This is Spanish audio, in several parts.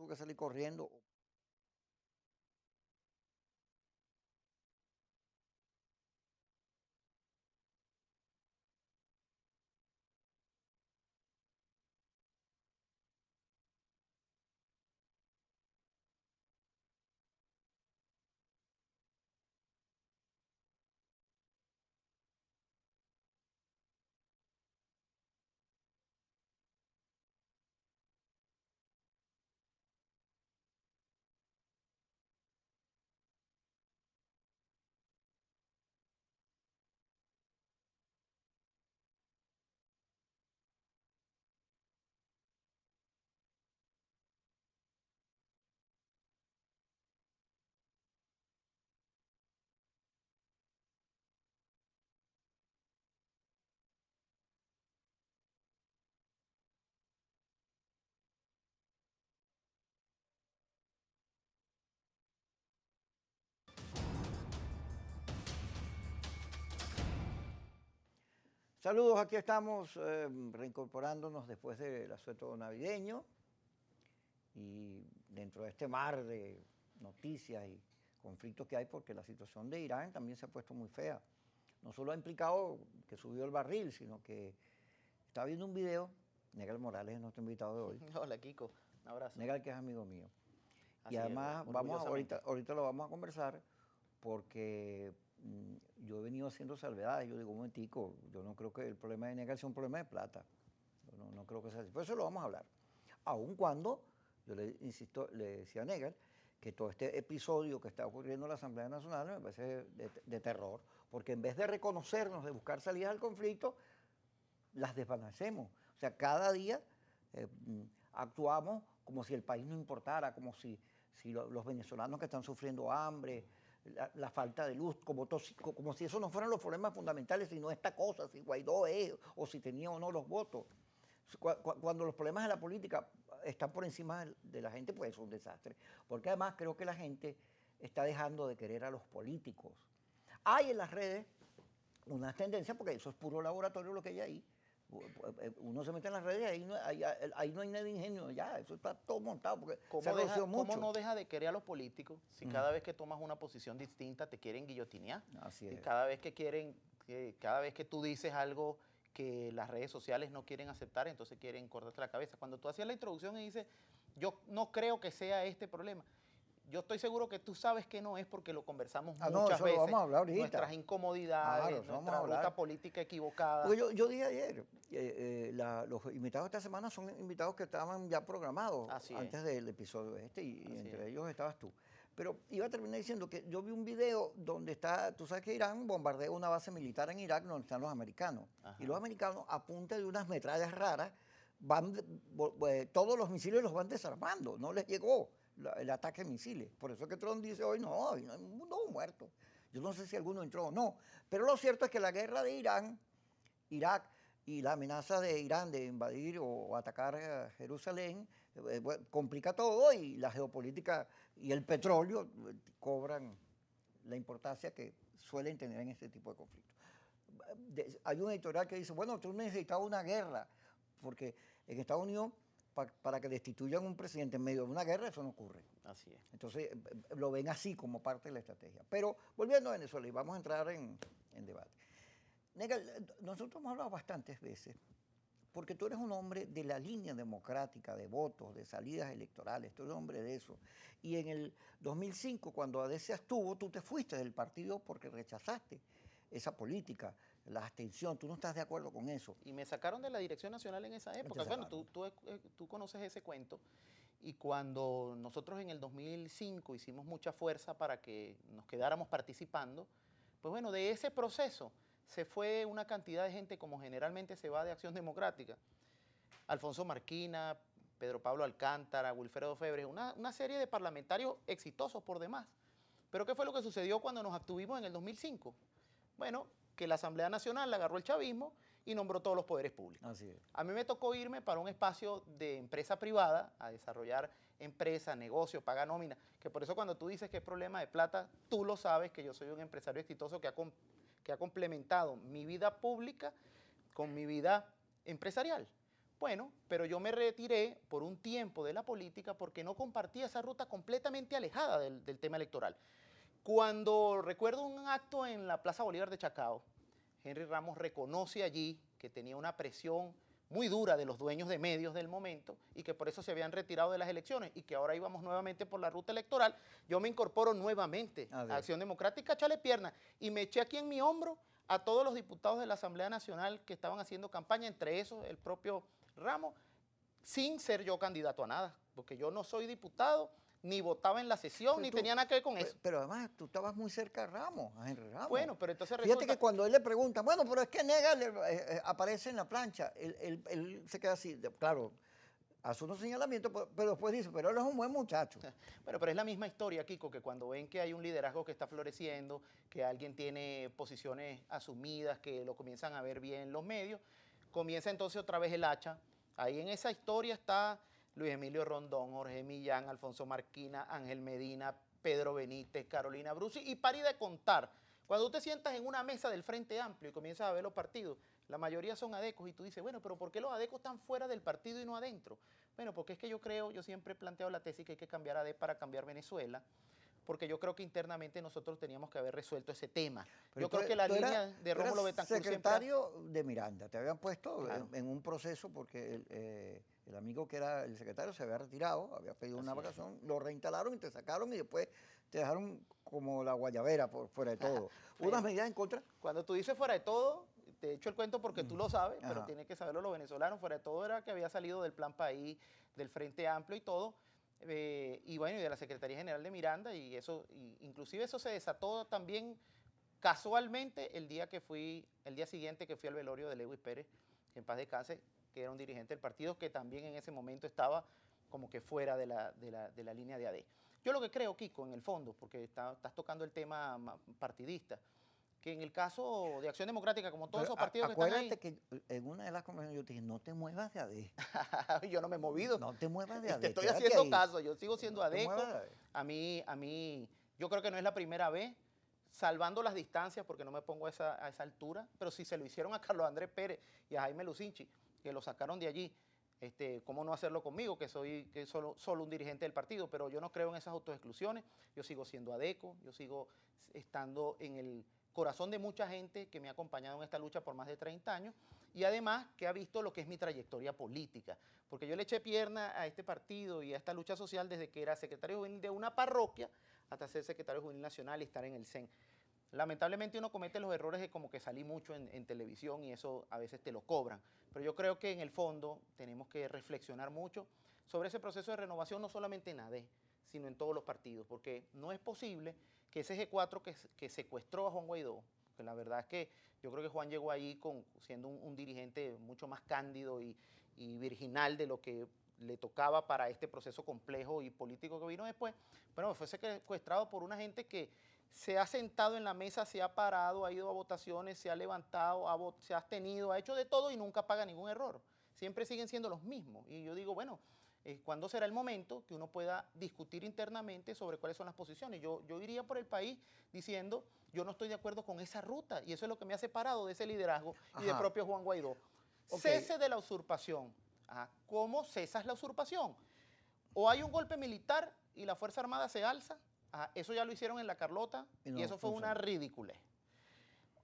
tuvo que salir corriendo. Saludos, aquí estamos reincorporándonos después del asueto navideño y dentro de este mar de noticias y conflictos que hay, porque la situación de Irán también se ha puesto muy fea. No solo ha implicado que subió el barril, sino que estaba viendo un video. Negal Morales es nuestro invitado de hoy. Hola, Kiko, un abrazo. Negal, que es amigo mío. Así Y además, orgullosamente. ahorita lo vamos a conversar porque yo he venido haciendo salvedades. Yo digo, un momentico, yo no creo que el problema de Negal sea un problema de plata. Yo no creo que sea así. Por eso lo vamos a hablar. Aun cuando, yo le insisto, le decía a Negal que todo este episodio que está ocurriendo en la Asamblea Nacional me parece de terror, porque en vez de reconocernos, de buscar salidas al conflicto, las desvanecemos. O sea, cada día actuamos como si el país no importara, como si los venezolanos que están sufriendo hambre, la falta de luz, como si eso no fueran los problemas fundamentales, sino esta cosa, si Guaidó es, o si tenía o no los votos. Cuando los problemas de la política están por encima de la gente, pues es un desastre. Porque además creo que la gente está dejando de querer a los políticos. Hay en las redes unas tendencias, porque eso es puro laboratorio lo que hay ahí. Uno se mete en las redes y ahí no hay nada de ingenio, ya, eso está todo montado, porque se roció mucho. ¿Cómo no deja de querer a los políticos si cada vez que tomas una posición distinta te quieren guillotinear? Así Y es. cada vez cada vez que tú dices algo que las redes sociales no quieren aceptar, entonces quieren cortarte la cabeza. Cuando tú hacías la introducción y dices, yo no creo que sea este problema, yo estoy seguro que tú sabes que no es, porque lo conversamos muchas eso veces. lo vamos a hablar ahorita. Nuestras incomodidades, Claro, nuestra ruta política equivocada. Porque yo dije ayer, los invitados de esta semana son invitados que estaban ya programados antes del episodio este, y entre ellos estabas tú. Pero iba a terminar diciendo que yo vi un video donde está, tú sabes que Irán bombardea una base militar en Irak donde están los americanos. Ajá. Y los americanos, a punta de unas metrallas raras, todos los misiles los van desarmando, no les llegó el ataque de misiles. Por eso que Trump dice hoy, no, hay un mundo muerto. Yo no sé si alguno entró o no. Pero lo cierto es que la guerra de Irak y la amenaza de Irán de invadir o atacar Jerusalén complica todo, y la geopolítica y el petróleo cobran la importancia que suelen tener en este tipo de conflictos. Hay un editorial que dice, bueno, tú necesitabas una guerra, porque en Estados Unidos, para que destituyan un presidente en medio de una guerra, eso no ocurre. Así es. Entonces, lo ven así como parte de la estrategia. Pero volviendo a Venezuela, y vamos a entrar en debate. Negal, nosotros hemos hablado bastantes veces, porque tú eres un hombre de la línea democrática, de votos, de salidas electorales, tú eres un hombre de eso. Y en el 2005, cuando ADESA estuvo, tú te fuiste del partido porque rechazaste esa política, la abstención, tú no estás de acuerdo con eso. Y me sacaron de la Dirección Nacional en esa época. Bueno, tú conoces ese cuento. Y cuando nosotros en el 2005 hicimos mucha fuerza para que nos quedáramos participando, pues bueno, de ese proceso se fue una cantidad de gente, como generalmente se va de Acción Democrática. Alfonso Marquina, Pedro Pablo Alcántara, Wilfredo Febres, una serie de parlamentarios exitosos por demás. Pero ¿qué fue lo que sucedió cuando nos abstuvimos en el 2005? Bueno, que la Asamblea Nacional le agarró el chavismo y nombró todos los poderes públicos. Así es. A mí me tocó irme para un espacio de empresa privada a desarrollar empresa, negocio, paga nómina, que por eso cuando tú dices que es problema de plata, tú lo sabes, que yo soy un empresario exitoso que ha complementado mi vida pública con mi vida empresarial. Bueno, pero yo me retiré por un tiempo de la política porque no compartía esa ruta completamente alejada del tema electoral. Cuando recuerdo un acto en la Plaza Bolívar de Chacao, Henry Ramos reconoce allí que tenía una presión muy dura de los dueños de medios del momento y que por eso se habían retirado de las elecciones y que ahora íbamos nuevamente por la ruta electoral. Yo me incorporo nuevamente a Acción Democrática, echale pierna, y me eché aquí en mi hombro a todos los diputados de la Asamblea Nacional que estaban haciendo campaña, entre esos el propio Ramos, sin ser yo candidato a nada, porque yo no soy diputado, ni votaba en la sesión, ni tenía nada que ver con eso. Pero además tú estabas muy cerca a Ramos, a Henry Ramos. Bueno, pero entonces Fíjate que cuando él le pregunta, bueno, pero es que Nega aparece en la plancha, él se queda así, claro, hace unos señalamientos, pero después dice, pero él es un buen muchacho. Bueno, pero es la misma historia, Kiko, que cuando ven que hay un liderazgo que está floreciendo, que alguien tiene posiciones asumidas, que lo comienzan a ver bien los medios, comienza entonces otra vez el hacha. Ahí en esa historia está Luis Emilio Rondón, Jorge Millán, Alfonso Marquina, Ángel Medina, Pedro Benítez, Carolina Brusi, y pare de contar. Cuando tú te sientas en una mesa del Frente Amplio y comienzas a ver los partidos, la mayoría son adecos y tú dices, bueno, pero ¿por qué los adecos están fuera del partido y no adentro? Bueno, porque es que yo siempre he planteado la tesis que hay que cambiar AD para cambiar Venezuela, porque yo creo que internamente nosotros teníamos que haber resuelto ese tema. Pero yo creo que la línea de Rómulo Betancourt secretario de Miranda, te habían puesto claro. en un proceso porque el amigo que era el secretario se había retirado, había pedido una vacación, lo reinstalaron y te sacaron y después te dejaron como la guayabera por fuera de todo. ¿Unas medidas en contra? Cuando tú dices fuera de todo, te echo el cuento porque tú lo sabes, pero tienen que saberlo los venezolanos, fuera de todo era que había salido del Plan País, del Frente Amplio y todo, y bueno, y de la Secretaría General de Miranda, y eso, inclusive eso se desató también casualmente el día siguiente que fui al velorio de Lewis Pérez, que en paz descanse, que era un dirigente del partido, que también en ese momento estaba como que fuera de la línea de AD. Yo lo que creo, Kiko, en el fondo, porque estás tocando el tema partidista, que en el caso de Acción Democrática, como todos esos partidos que están ahí... Acuérdate que en una de las conversaciones yo te dije, no te muevas de AD. Yo no me he movido. No te muevas de AD. Te estoy haciendo caso, yo sigo siendo adeco. A mí, yo creo que no es la primera vez, salvando las distancias, porque no me pongo a esa altura, pero si se lo hicieron a Carlos Andrés Pérez y a Jaime Lucinchi, que lo sacaron de allí, ¿cómo no hacerlo conmigo, que soy solo un dirigente del partido? Pero yo no creo en esas autoexclusiones, yo sigo siendo adeco, yo sigo estando en el corazón de mucha gente que me ha acompañado en esta lucha por más de 30 años y además que ha visto lo que es mi trayectoria política, porque yo le eché pierna a este partido y a esta lucha social desde que era secretario juvenil de una parroquia hasta ser secretario juvenil nacional y estar en el CEN. Lamentablemente uno comete los errores de como que salí mucho en televisión y eso a veces te lo cobran, pero yo creo que en el fondo tenemos que reflexionar mucho sobre ese proceso de renovación, no solamente en AD, sino en todos los partidos, porque no es posible que ese G4 que secuestró a Juan Guaidó, que la verdad es que yo creo que Juan llegó ahí siendo un dirigente mucho más cándido y virginal de lo que le tocaba para este proceso complejo y político que vino después, bueno, fue secuestrado por una gente que se ha sentado en la mesa, se ha parado, ha ido a votaciones, se ha levantado, se ha abstenido, ha hecho de todo y nunca paga ningún error. Siempre siguen siendo los mismos. Y yo digo, bueno, ¿cuándo será el momento que uno pueda discutir internamente sobre cuáles son las posiciones? Yo iría por el país diciendo, yo no estoy de acuerdo con esa ruta y eso es lo que me ha separado de ese liderazgo y del propio Juan Guaidó. Cese de la usurpación. ¿Cómo cesas la usurpación? O hay un golpe militar y la Fuerza Armada se alza. Eso ya lo hicieron en La Carlota y eso fue una ridiculez.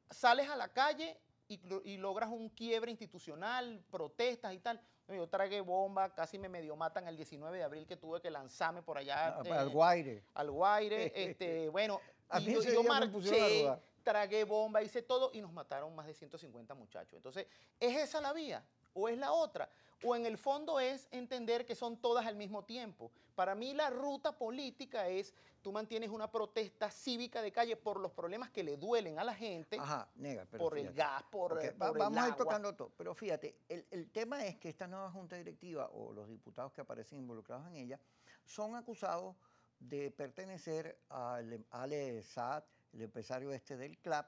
Sales a la calle y logras un quiebre institucional, protestas y tal. Yo tragué bomba, casi me medio matan el 19 de abril que tuve que lanzarme por allá. Al Guaire. Al Guaire, bueno, y yo marché, tragué bomba, hice todo y nos mataron más de 150 muchachos. Entonces, ¿es esa la vía o es la otra? O en el fondo es entender que son todas al mismo tiempo. Para mí la ruta política es, tú mantienes una protesta cívica de calle por los problemas que le duelen a la gente, Nega, pero por el gas, por el agua. Vamos a ir tocando todo, pero fíjate, el tema es que esta nueva junta directiva o los diputados que aparecen involucrados en ella son acusados de pertenecer al Ale Saad, el empresario del club,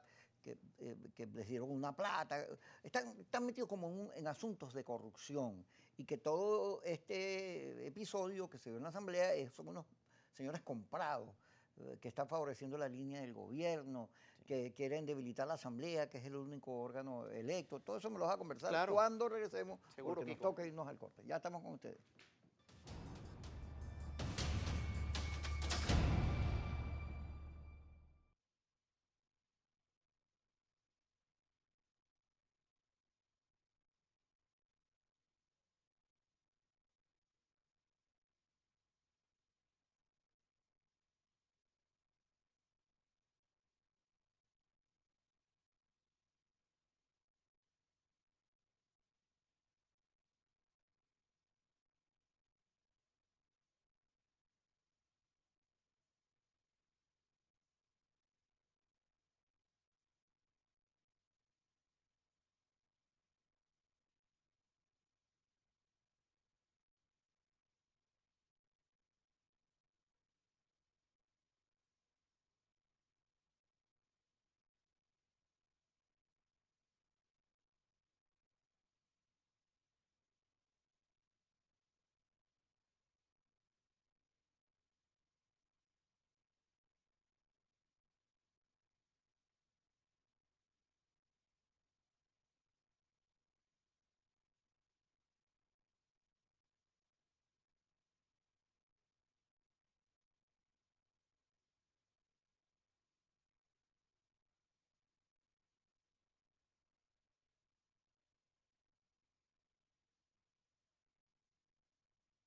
que les dieron una plata, están metidos como en asuntos de corrupción y que todo este episodio que se dio en la asamblea son unos señores comprados que están favoreciendo la línea del gobierno. que quieren debilitar la Asamblea, que es el único órgano electo. Todo eso me lo vas a conversar Claro. cuando regresemos, Seguro, porque nos Kiko. toca irnos al corte. Ya estamos con ustedes. Porque más bien el guardia debería detenerlo, ¿no? Por hacerse en términos legales. Claro, lo que pasa es que el código clase media, que es el código María Corina, está sustentado en la valentía, en el coraje. Entonces, claro, Guaidó, que no, nadie puede decir que no, él es un carajo valiente, además él sabe que no lo van a joder. Entonces, eso complace al auditorio. Coño, no entró hasta que no entra. Pero eso tapa que no sabías meter un 5-0, Simón. Si hubieran podido quebrar o hubiera salido a ganar, pero no sabías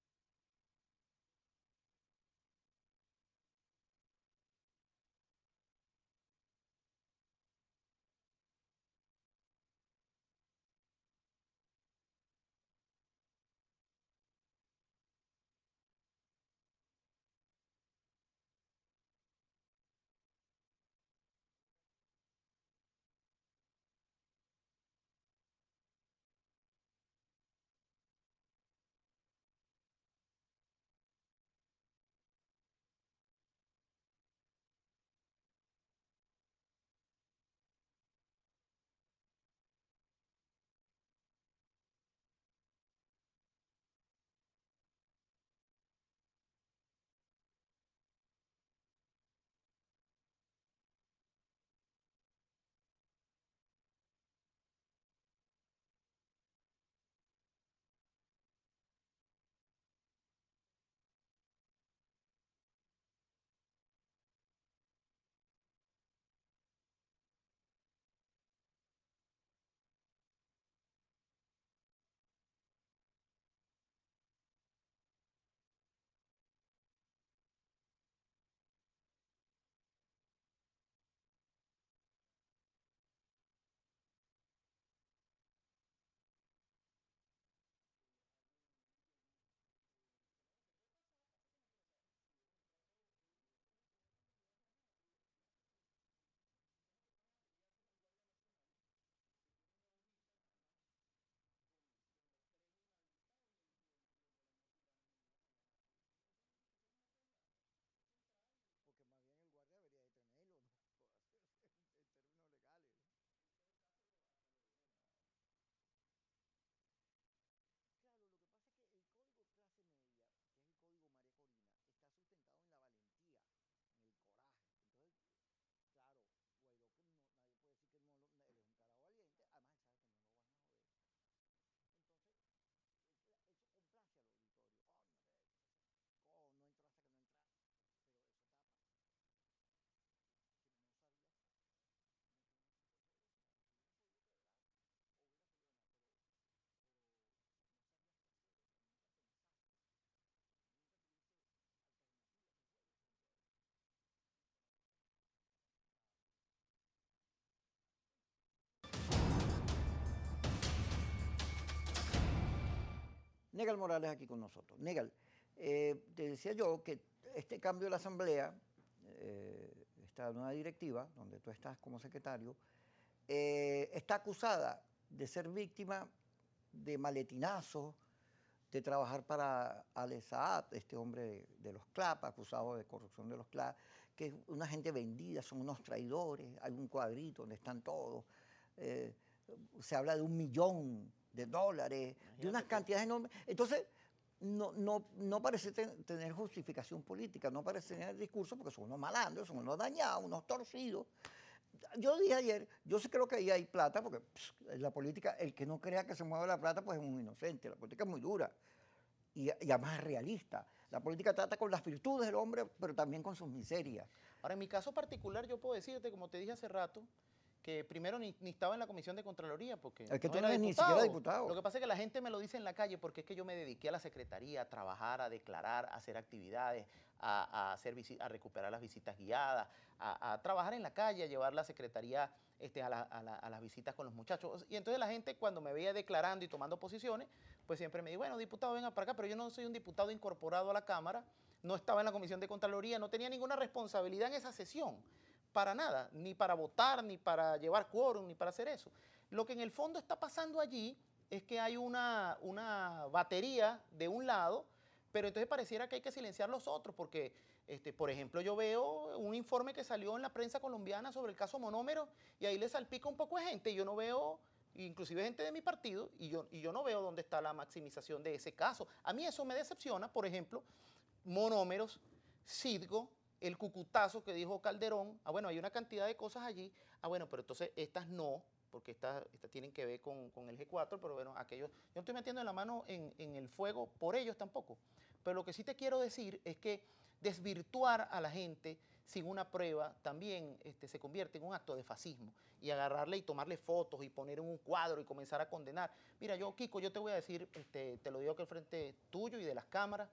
qué hacer, o sea, nunca pensaste, nunca tuviste alternativas de juego frente a eso. Claro. Negal Morales aquí con nosotros. Negal, te decía yo que este cambio de la Asamblea, esta nueva directiva, donde tú estás como secretario, está acusada de ser víctima de maletinazos, de trabajar para Al Saad, este hombre de los CLAP, acusado de corrupción de los CLAP, que es una gente vendida, son unos traidores, hay un cuadrito donde están todos. eh, Se habla de $1.000.000, de unas cantidades enormes. Entonces, no parece tener justificación política, no parece tener discurso, porque son unos malandros, son unos dañados, unos torcidos. yo dije ayer, yo sí creo que ahí hay plata, porque en la política, el que no crea que se mueve la plata, pues es un inocente. La política es muy dura y además es realista. La política trata con las virtudes del hombre, pero también con sus miserias. Ahora, en mi caso particular, yo puedo decirte, como te dije hace rato, que primero ni estaba en la Comisión de Contraloría, porque Es que no tú no era eres ni diputado. siquiera diputado. Lo que pasa es que la gente me lo dice en la calle porque es que yo me dediqué a la secretaría, a trabajar, a declarar, a hacer actividades, a recuperar las visitas guiadas, a trabajar en la calle, a llevar la secretaría a las visitas con los muchachos. Y entonces la gente cuando me veía declarando y tomando posiciones, pues siempre me dice, bueno, diputado, venga para acá, pero yo no soy un diputado incorporado a la Cámara, no estaba en la Comisión de Contraloría, no tenía ninguna responsabilidad en esa sesión. Para nada, ni para votar, ni para llevar quórum, ni para hacer eso. Lo que en el fondo está pasando allí es que hay una batería de un lado, pero entonces pareciera que hay que silenciar los otros, porque, por ejemplo, yo veo un informe que salió en la prensa colombiana sobre el caso Monómero, y ahí le salpica un poco de gente, y yo no veo, inclusive gente de mi partido, y yo no veo dónde está la maximización de ese caso. A mí eso me decepciona, por ejemplo, Monómeros, Citgo, el cucutazo que dijo Calderón, bueno, hay una cantidad de cosas allí, bueno, pero entonces estas no, porque estas tienen que ver con el G4, pero bueno, aquellos, yo no estoy metiendo la mano en el fuego por ellos tampoco, pero lo que sí te quiero decir es que desvirtuar a la gente sin una prueba también se convierte en un acto de fascismo, y agarrarle y tomarle fotos y poner en un cuadro y comenzar a condenar. Mira, Kiko, yo te voy a decir, te lo digo aquí al frente tuyo y de las cámaras,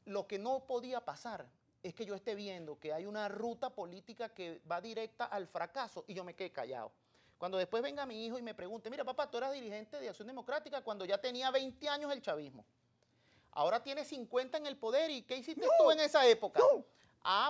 lo que no podía pasar es que yo esté viendo que hay una ruta política que va directa al fracaso y yo me quede callado. Cuando después venga mi hijo y me pregunte, mira papá, tú eras dirigente de Acción Democrática cuando ya tenía 20 años el chavismo. Ahora tienes 50 en el poder, ¿y qué hiciste tú en esa época?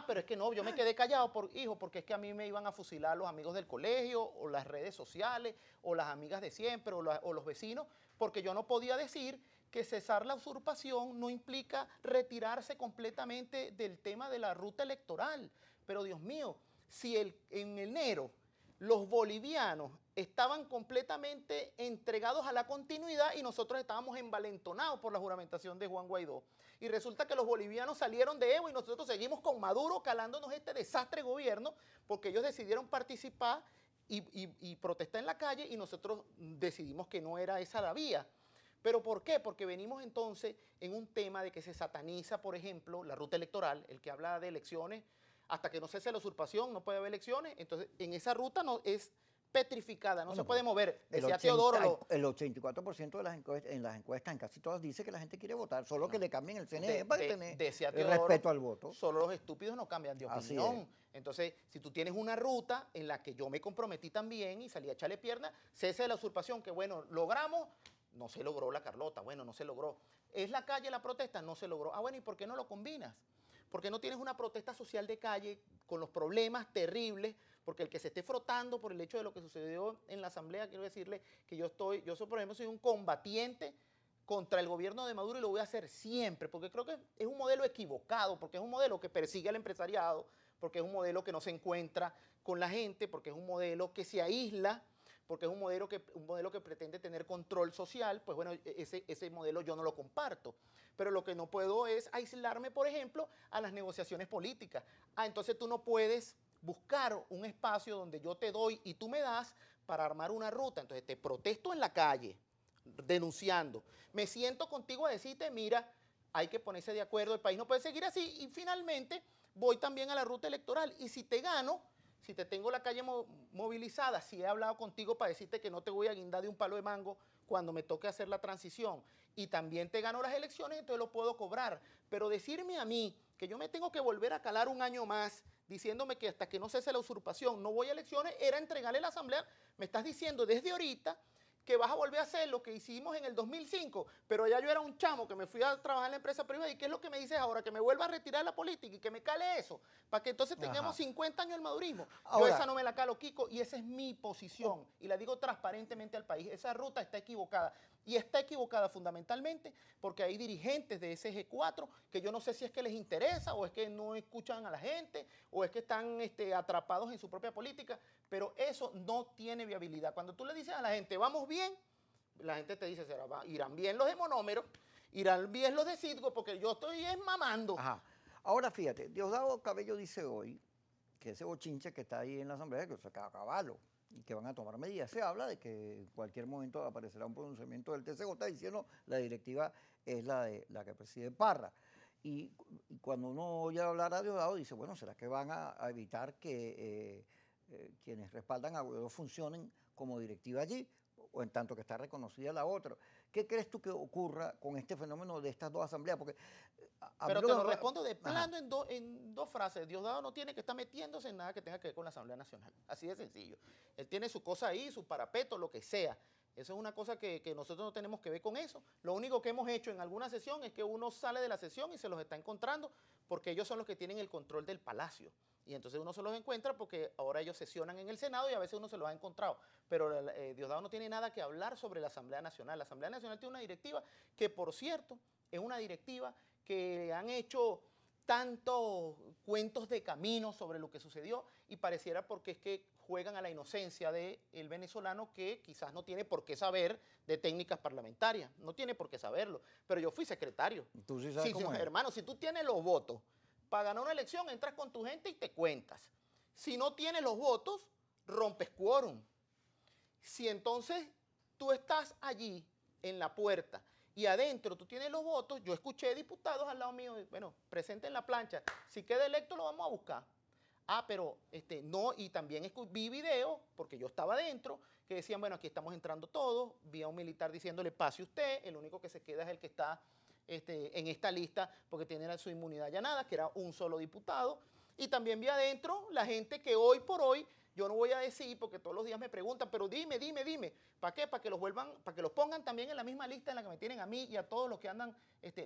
Pero es que no, yo me quedé callado, hijo, porque es que a mí me iban a fusilar los amigos del colegio, o las redes sociales, o las amigas de siempre, o los vecinos, porque yo no podía decir que cesar la usurpación no implica retirarse completamente del tema de la ruta electoral. Pero Dios mío, si en enero los bolivianos estaban completamente entregados a la continuidad y nosotros estábamos envalentonados por la juramentación de Juan Guaidó. Y resulta que los bolivianos salieron de Evo y nosotros seguimos con Maduro calándonos este desastre gobierno porque ellos decidieron participar y protestar en la calle y nosotros decidimos que no era esa la vía. ¿Pero por qué? Porque venimos entonces en un tema de que se sataniza, por ejemplo, la ruta electoral, el que habla de elecciones, hasta que no cese la usurpación no puede haber elecciones, entonces en esa ruta no es petrificada, no se puede mover. Decía Teodoro. El 84% de las encuestas, en casi todas, dice que la gente quiere votar, solo que le cambien el CNE para tener respeto al voto. Solo los estúpidos no cambian de opinión. Entonces, si tú tienes una ruta en la que yo me comprometí también y salí a echarle pierna, cese de la usurpación, que bueno, logramos. No se logró la Carlota, bueno, no se logró. ¿Es la calle la protesta? No se logró. Bueno, ¿y por qué no lo combinas? ¿Por qué no tienes una protesta social de calle con los problemas terribles? Porque el que se esté frotando por el hecho de lo que sucedió en la asamblea, quiero decirle que yo por ejemplo, soy un combatiente contra el gobierno de Maduro y lo voy a hacer siempre, porque creo que es un modelo equivocado, porque es un modelo que persigue al empresariado, porque es un modelo que no se encuentra con la gente, porque es un modelo que se aísla, porque es un modelo que pretende tener control social. Pues bueno, ese modelo yo no lo comparto. Pero lo que no puedo es aislarme, por ejemplo, a las negociaciones políticas. Entonces tú no puedes buscar un espacio donde yo te doy y tú me das para armar una ruta. Entonces te protesto en la calle, denunciando. Me siento contigo a decirte, mira, hay que ponerse de acuerdo, el país no puede seguir así. Y finalmente voy también a la ruta electoral. Y si te gano, si te tengo la calle movilizada, si he hablado contigo para decirte que no te voy a guindar de un palo de mango cuando me toque hacer la transición, y también te gano las elecciones, entonces lo puedo cobrar. Pero decirme a mí que yo me tengo que volver a calar un año más, diciéndome que hasta que no cese la usurpación no voy a elecciones, era entregarle la asamblea. Me estás diciendo desde ahorita que vas a volver a hacer lo que hicimos en el 2005, pero ya yo era un chamo que me fui a trabajar en la empresa privada. ¿Y qué es lo que me dices ahora? Que me vuelva a retirar de la política y que me cale eso, para que entonces tengamos 50 años del madurismo. Ahora, yo esa no me la calo, Kiko, y esa es mi posición, y la digo transparentemente al país. Esa ruta está equivocada, y está equivocada fundamentalmente porque hay dirigentes de ese G4 que yo no sé si es que les interesa, o es que no escuchan a la gente, o es que están atrapados en su propia política, pero eso no tiene viabilidad. Cuando tú le dices a la gente, vamos bien, la gente te dice, irán bien los de Monómero, irán bien los de Citgo, porque yo estoy mamando. Ahora fíjate, Diosdado Cabello dice hoy que ese bochinche que está ahí en la Asamblea, que se acaba caballo y que van a tomar medidas. Se habla de que en cualquier momento aparecerá un pronunciamiento del TCJ diciendo la directiva es la que preside Parra. Y cuando uno oye hablar a Diosdado, dice, bueno, ¿será que van a evitar que quienes respaldan a Guaidó funcionen como directiva allí? O en tanto que está reconocida la otra. ¿Qué crees tú que ocurra con este fenómeno de estas dos asambleas? Porque Pero te lo respondo de Ajá. plano en dos frases. Diosdado no tiene que estar metiéndose en nada que tenga que ver con la Asamblea Nacional. Así de sencillo. Él tiene su cosa ahí, su parapeto, lo que sea. Eso es una cosa que nosotros no tenemos que ver con eso. Lo único que hemos hecho en alguna sesión es que uno sale de la sesión y se los está encontrando porque ellos son los que tienen el control del palacio. Y entonces uno se los encuentra porque ahora ellos sesionan en el Senado y a veces uno se los ha encontrado. Pero Diosdado no tiene nada que hablar sobre la Asamblea Nacional. La Asamblea Nacional tiene una directiva que, por cierto, es una directiva que han hecho tantos cuentos de camino sobre lo que sucedió y pareciera porque es que juegan a la inocencia del venezolano que quizás no tiene por qué saber de técnicas parlamentarias, no tiene por qué saberlo, pero yo fui secretario. Tú sí sabes cómo es. Hermano, si tú tienes los votos para ganar una elección, entras con tu gente y te cuentas. Si no tienes los votos, rompes quórum. Si entonces tú estás allí en la puerta y adentro tú tienes los votos, yo escuché diputados al lado mío, bueno, presenten la plancha, si queda electo lo vamos a buscar. Ah, pero no, y también vi videos, porque yo estaba adentro, que decían, bueno, aquí estamos entrando todos, vi a un militar diciéndole, pase usted, el único que se queda es el que está en esta lista, porque tiene su inmunidad allanada, que era un solo diputado, y también vi adentro la gente que hoy por hoy, yo no voy a decir, porque todos los días me preguntan, pero dime, ¿para qué? Para que los vuelvan, para que los pongan también en la misma lista en la que me tienen a mí y a todos los que andan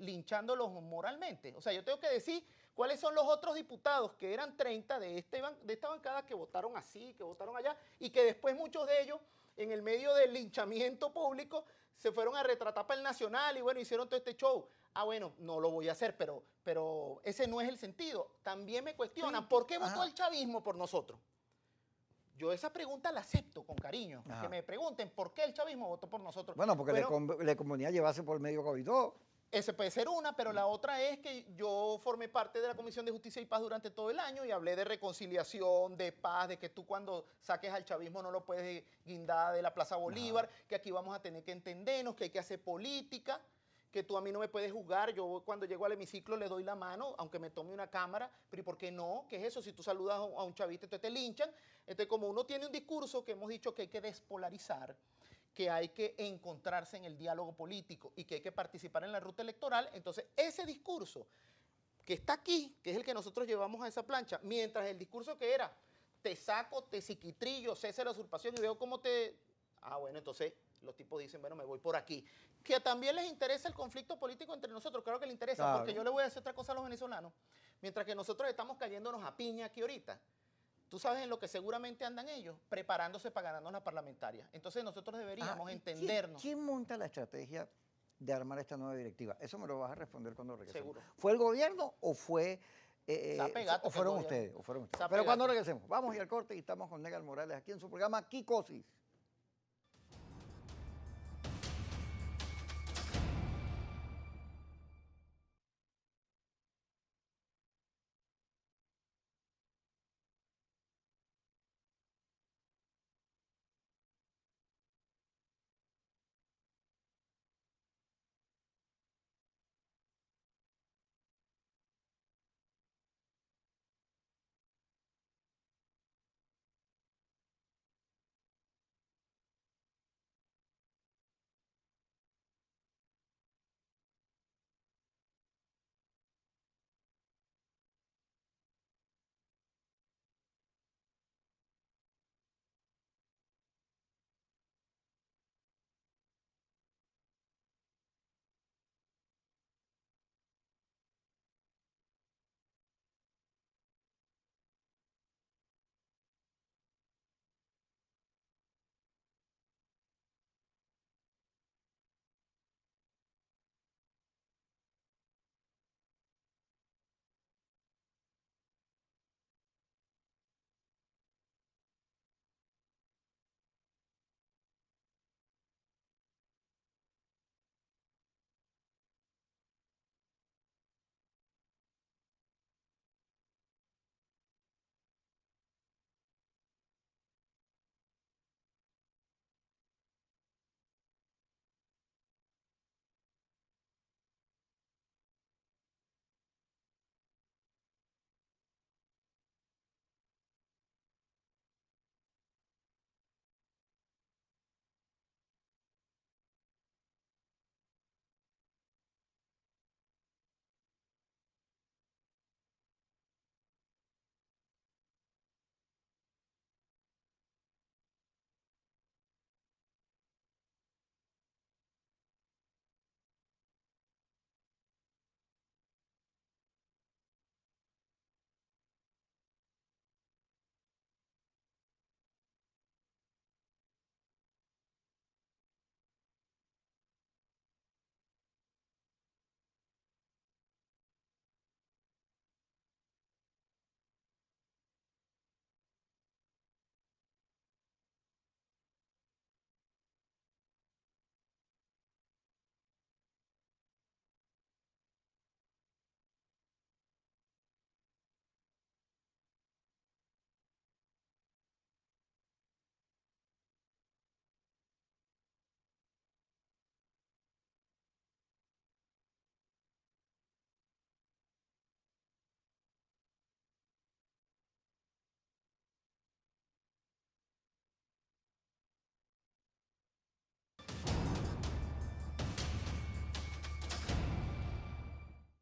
linchándolos moralmente. O sea, yo tengo que decir cuáles son los otros diputados, que eran 30 de esta bancada, que votaron así, que votaron allá, y que después muchos de ellos, en el medio del linchamiento público, se fueron a retratar para el Nacional y bueno, hicieron todo este show. Ah, bueno, no lo voy a hacer, pero ese no es el sentido. También me cuestionan, ¿por qué votó el chavismo por nosotros? Yo esa pregunta la acepto con cariño. Ajá. Que me pregunten por qué el chavismo votó por nosotros. Bueno, porque le convenía llevarse por medio Guaidó. Ese puede ser una, pero la otra es que yo formé parte de la Comisión de Justicia y Paz durante todo el año y hablé de reconciliación, de paz, de que tú cuando saques al chavismo no lo puedes guindar de la Plaza Bolívar, que aquí vamos a tener que entendernos, que hay que hacer política, que tú a mí no me puedes juzgar, yo cuando llego al hemiciclo le doy la mano, aunque me tome una cámara, pero ¿y por qué no? ¿Qué es eso? Si tú saludas a un chavista, entonces te linchan. Entonces, como uno tiene un discurso que hemos dicho que hay que despolarizar, que hay que encontrarse en el diálogo político y que hay que participar en la ruta electoral, entonces ese discurso que está aquí, que es el que nosotros llevamos a esa plancha, mientras el discurso que era, te saco, te psiquitrillo, cese la usurpación y veo cómo te... Ah, bueno, entonces los tipos dicen, bueno, me voy por aquí. Que también les interesa el conflicto político entre nosotros, claro que les interesa, claro. Porque yo le voy a decir otra cosa a los venezolanos. Mientras que nosotros estamos cayéndonos a piña aquí ahorita, tú sabes en lo que seguramente andan ellos, preparándose para ganarnos la parlamentaria. Entonces nosotros deberíamos entendernos. ¿Quién monta la estrategia de armar esta nueva directiva? Eso me lo vas a responder cuando regresemos. Seguro. ¿Fue el gobierno o fue... o fueron ustedes? Pero cuando regresemos, vamos a ir al corte y estamos con Negal Morales aquí en su programa Kikosis.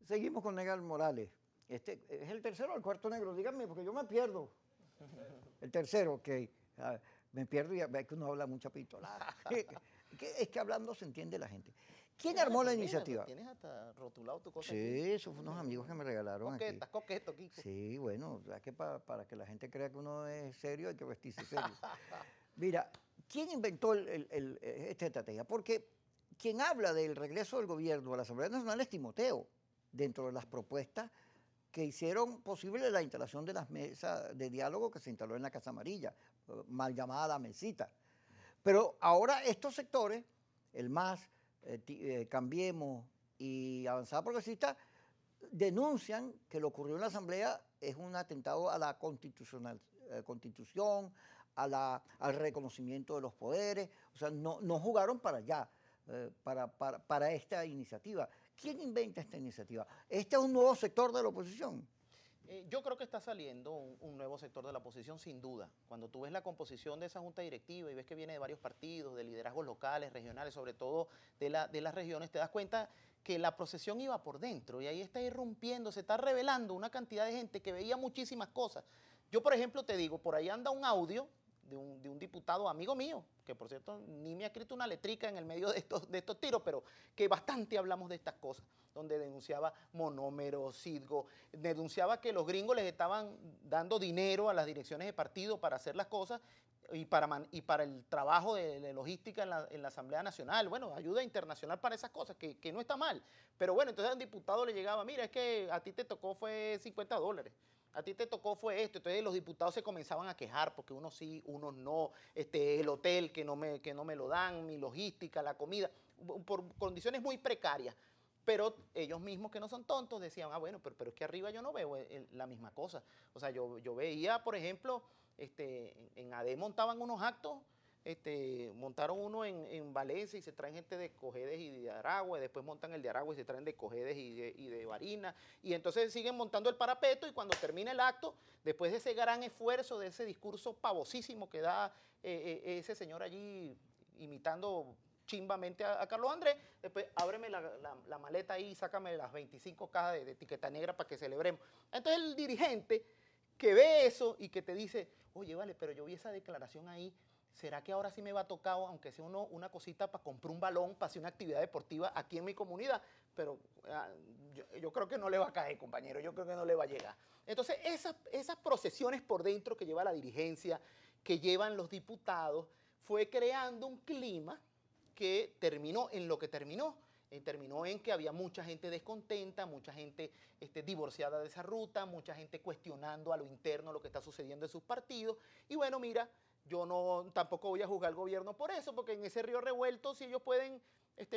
Seguimos con Negal Morales. Este es el tercero o el cuarto negro, díganme, porque yo me pierdo. El tercero, ok. Me pierdo y ve que uno habla mucha pistolada. Es que hablando se entiende la gente. ¿Quién armó la iniciativa? Tienes hasta rotulado tu cosa Sí, aquí. esos fueron unos amigos que me regalaron aquí. Estás coqueto, Kiko. Sí, bueno, es que para que la gente crea que uno es serio hay que vestirse serio. Mira, ¿quién inventó esta estrategia? Porque quien habla del regreso del gobierno a la Asamblea Nacional es Timoteo, dentro de las propuestas que hicieron posible la instalación de las mesas de diálogo que se instaló en la Casa Amarilla, mal llamada la mesita. Pero ahora estos sectores, el MAS, Cambiemos y Avanzada Progresista, denuncian que lo ocurrido en la Asamblea es un atentado a la Constitución, al reconocimiento de los poderes, o sea, no jugaron para allá, para esta iniciativa. ¿Quién inventa esta iniciativa? ¿Este es un nuevo sector de la oposición? Yo creo que está saliendo un nuevo sector de la oposición, sin duda. Cuando tú ves la composición de esa junta directiva y ves que viene de varios partidos, de liderazgos locales, regionales, sobre todo de las regiones, te das cuenta que la procesión iba por dentro y ahí está irrumpiendo, se está revelando una cantidad de gente que veía muchísimas cosas. Yo, por ejemplo, te digo, por ahí anda un audio de un diputado amigo mío, que por cierto ni me ha escrito una letrica en el medio de estos tiros, pero que bastante hablamos de estas cosas, donde denunciaba monómeros, Citgo, denunciaba que los gringos les estaban dando dinero a las direcciones de partido para hacer las cosas y para el trabajo de logística en la Asamblea Nacional, bueno, ayuda internacional para esas cosas, que no está mal, pero bueno, entonces al diputado le llegaba, mira, es que a ti te tocó fue $50, a ti te tocó fue esto, entonces los diputados se comenzaban a quejar porque unos sí, unos no, el hotel que no me lo dan, mi logística, la comida, por condiciones muy precarias. Pero ellos mismos que no son tontos decían, bueno, pero es que arriba yo no veo la misma cosa. O sea, yo veía, por ejemplo, en AD montaban unos actos, montaron uno en Valencia y se traen gente de Cojedes y de Aragua, y después montan el de Aragua y se traen de Cojedes y de Barinas, y entonces siguen montando el parapeto y cuando termina el acto, después de ese gran esfuerzo, de ese discurso pavosísimo que da ese señor allí imitando chimbamente a Carlos Andrés, después ábreme la maleta ahí y sácame las 25 cajas de etiqueta negra para que celebremos. Entonces el dirigente que ve eso y que te dice, oye, vale, pero yo vi esa declaración ahí, ¿será que ahora sí me va a tocar, aunque sea una cosita para comprar un balón, para hacer una actividad deportiva aquí en mi comunidad? Pero yo creo que no le va a caer, compañero, yo creo que no le va a llegar. Entonces, esas procesiones por dentro que lleva la dirigencia, que llevan los diputados, fue creando un clima que terminó en lo que terminó. Terminó en que había mucha gente descontenta, mucha gente divorciada de esa ruta, mucha gente cuestionando a lo interno lo que está sucediendo en sus partidos. Y bueno, mira, yo tampoco voy a juzgar al gobierno por eso, porque en ese río revuelto, si ellos pueden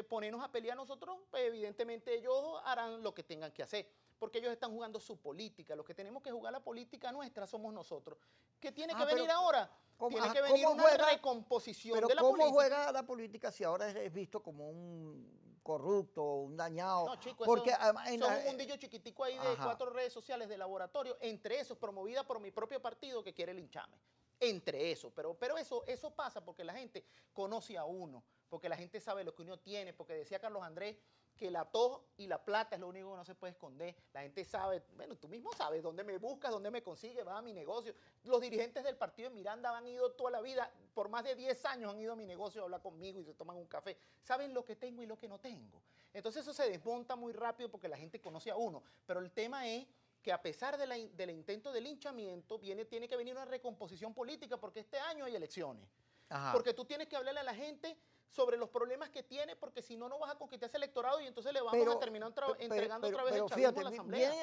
ponernos a pelear a nosotros, pues evidentemente ellos harán lo que tengan que hacer, porque ellos están jugando su política. Los que tenemos que jugar la política nuestra somos nosotros. ¿Qué tiene que venir ahora? Tiene que venir una recomposición de la política. ¿Cómo juega la política si ahora es visto como un corrupto, un dañado? No, chicos, porque son un mundillo chiquitico ahí de 4 redes sociales de laboratorio, entre esos promovida por mi propio partido que quiere lincharme. Entre eso, pero eso pasa porque la gente conoce a uno, porque la gente sabe lo que uno tiene, porque decía Carlos Andrés que la tos y la plata es lo único que no se puede esconder. La gente sabe, bueno, tú mismo sabes dónde me buscas, dónde me consigues, vas a mi negocio. Los dirigentes del partido de Miranda han ido toda la vida, por más de 10 años han ido a mi negocio a hablar conmigo y se toman un café. Saben lo que tengo y lo que no tengo. Entonces eso se desmonta muy rápido porque la gente conoce a uno. Pero el tema es que a pesar del intento de linchamiento, tiene que venir una recomposición política porque este año hay elecciones. Ajá. Porque tú tienes que hablarle a la gente sobre los problemas que tiene, porque si no, no vas a conquistar ese electorado y entonces le vamos a terminar entregando otra vez el chavismo a la Asamblea.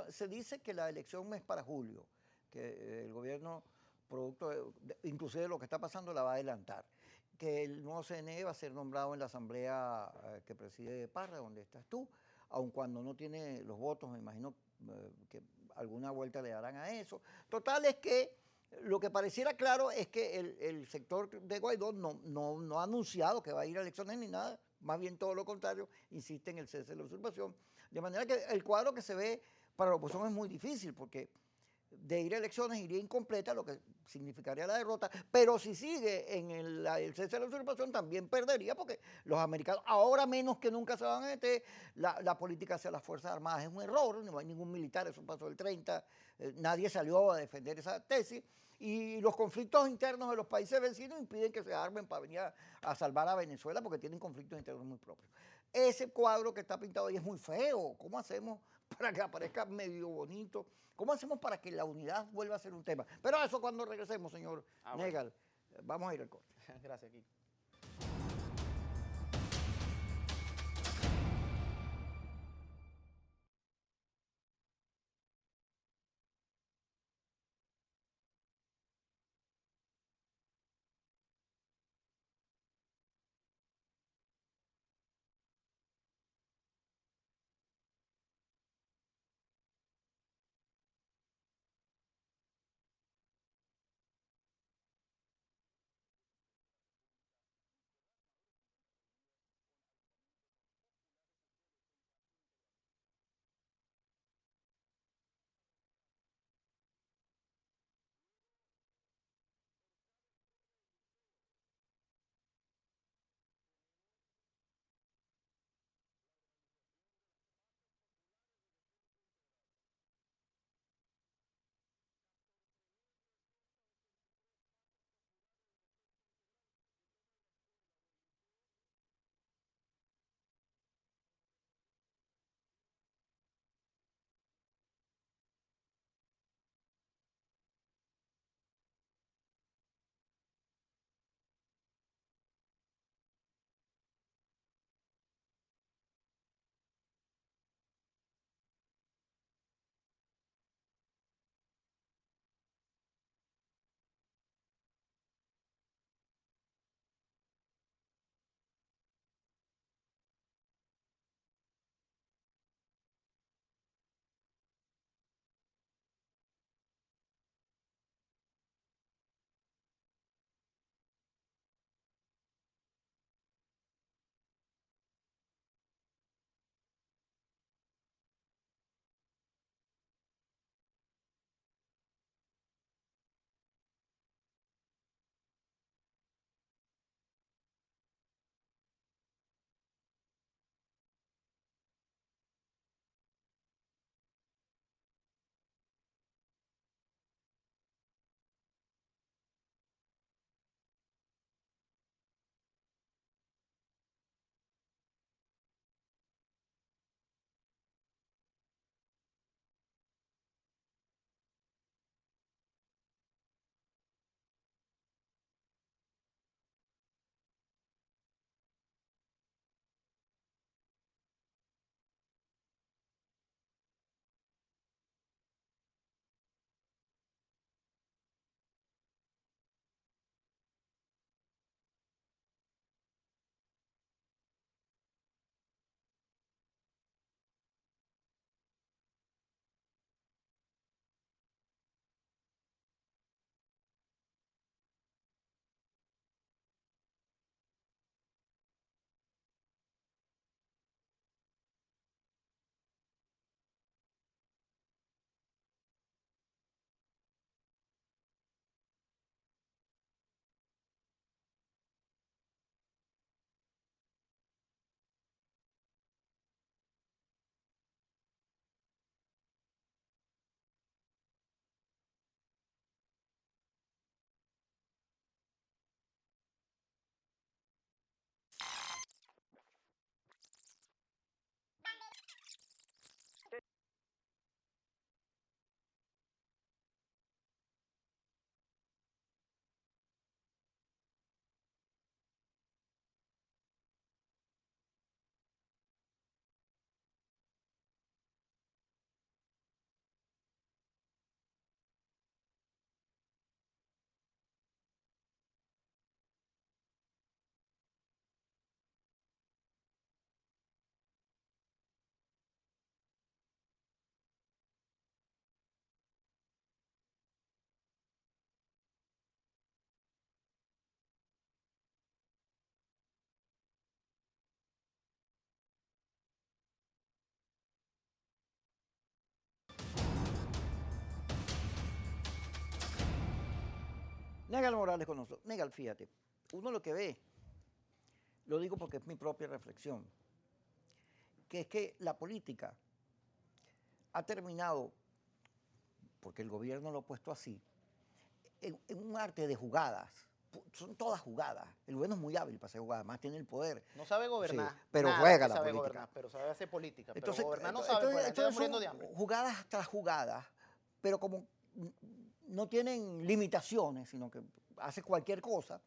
Se dice que la elección es para julio, que el gobierno, producto inclusive de lo que está pasando, la va a adelantar, que el nuevo CNE va a ser nombrado en la Asamblea que preside Parra, donde estás tú, aun cuando no tiene los votos, me imagino que alguna vuelta le darán a eso. Total es que lo que pareciera claro es que el sector de Guaidó no ha anunciado que va a ir a elecciones ni nada, más bien todo lo contrario, insiste en el cese de la usurpación. De manera que el cuadro que se ve para la oposición es muy difícil, porque de ir a elecciones iría incompleta, lo que significaría la derrota, pero si sigue en el cese de la usurpación también perdería porque los americanos ahora menos que nunca se van a meter, la política hacia las Fuerzas Armadas es un error, no hay ningún militar, eso pasó el 30, nadie salió a defender esa tesis y los conflictos internos de los países vecinos impiden que se armen para venir a salvar a Venezuela porque tienen conflictos internos muy propios. Ese cuadro que está pintado ahí es muy feo, ¿cómo hacemos para que aparezca medio bonito? ¿Cómo hacemos para que la unidad vuelva a ser un tema? Pero eso cuando regresemos, señor Bueno. Negal. Vamos a ir al corte. Gracias, Kiko. Negal Morales con nosotros. Negal, fíjate, uno lo que ve, lo digo porque es mi propia reflexión, que es que la política ha terminado, porque el gobierno lo ha puesto así, en un arte de jugadas. Son todas jugadas. El gobierno es muy hábil para hacer jugadas, más tiene el poder. No sabe gobernar. Sí, pero nada juega que la sabe política. gobernar, pero sabe hacer política. Entonces, pero gobernar no sabe, porque la gente está muriendo de hambre. Jugadas tras jugadas, pero como no tienen limitaciones, sino que hace cualquier cosa,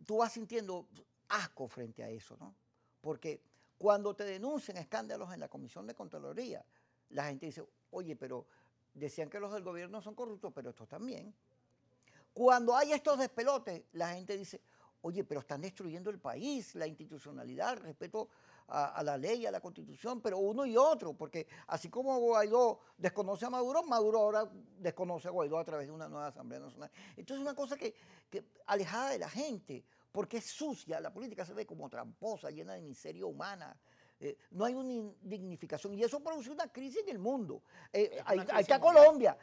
tú vas sintiendo asco frente a eso, ¿no? Porque cuando te denuncian escándalos en la Comisión de Contraloría, la gente dice, oye, pero decían que los del gobierno son corruptos, pero estos también. Cuando hay estos despelotes, la gente dice, oye, pero están destruyendo el país, la institucionalidad, el respeto a la ley, a la Constitución, pero uno y otro, porque así como Guaidó desconoce a Maduro, Maduro ahora desconoce a Guaidó a través de una nueva Asamblea Nacional. Entonces es una cosa que alejada de la gente, porque es sucia, la política se ve como tramposa, llena de miseria humana. No hay una dignificación y eso produce una crisis en el mundo. Ahí está Colombia,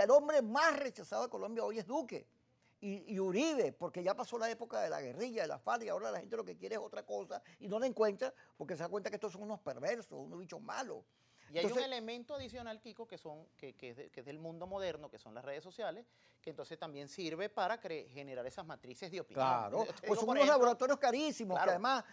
el hombre más rechazado de Colombia hoy es Duque y Uribe, porque ya pasó la época de la guerrilla, de la FARC, y ahora la gente lo que quiere es otra cosa y no la encuentra porque se da cuenta que estos son unos perversos, unos bichos malos. Y hay un elemento adicional, Kiko, que es del mundo moderno, que son las redes sociales, que entonces también sirve para generar esas matrices de opinión. Claro, pues son unos laboratorios carísimos, claro, que además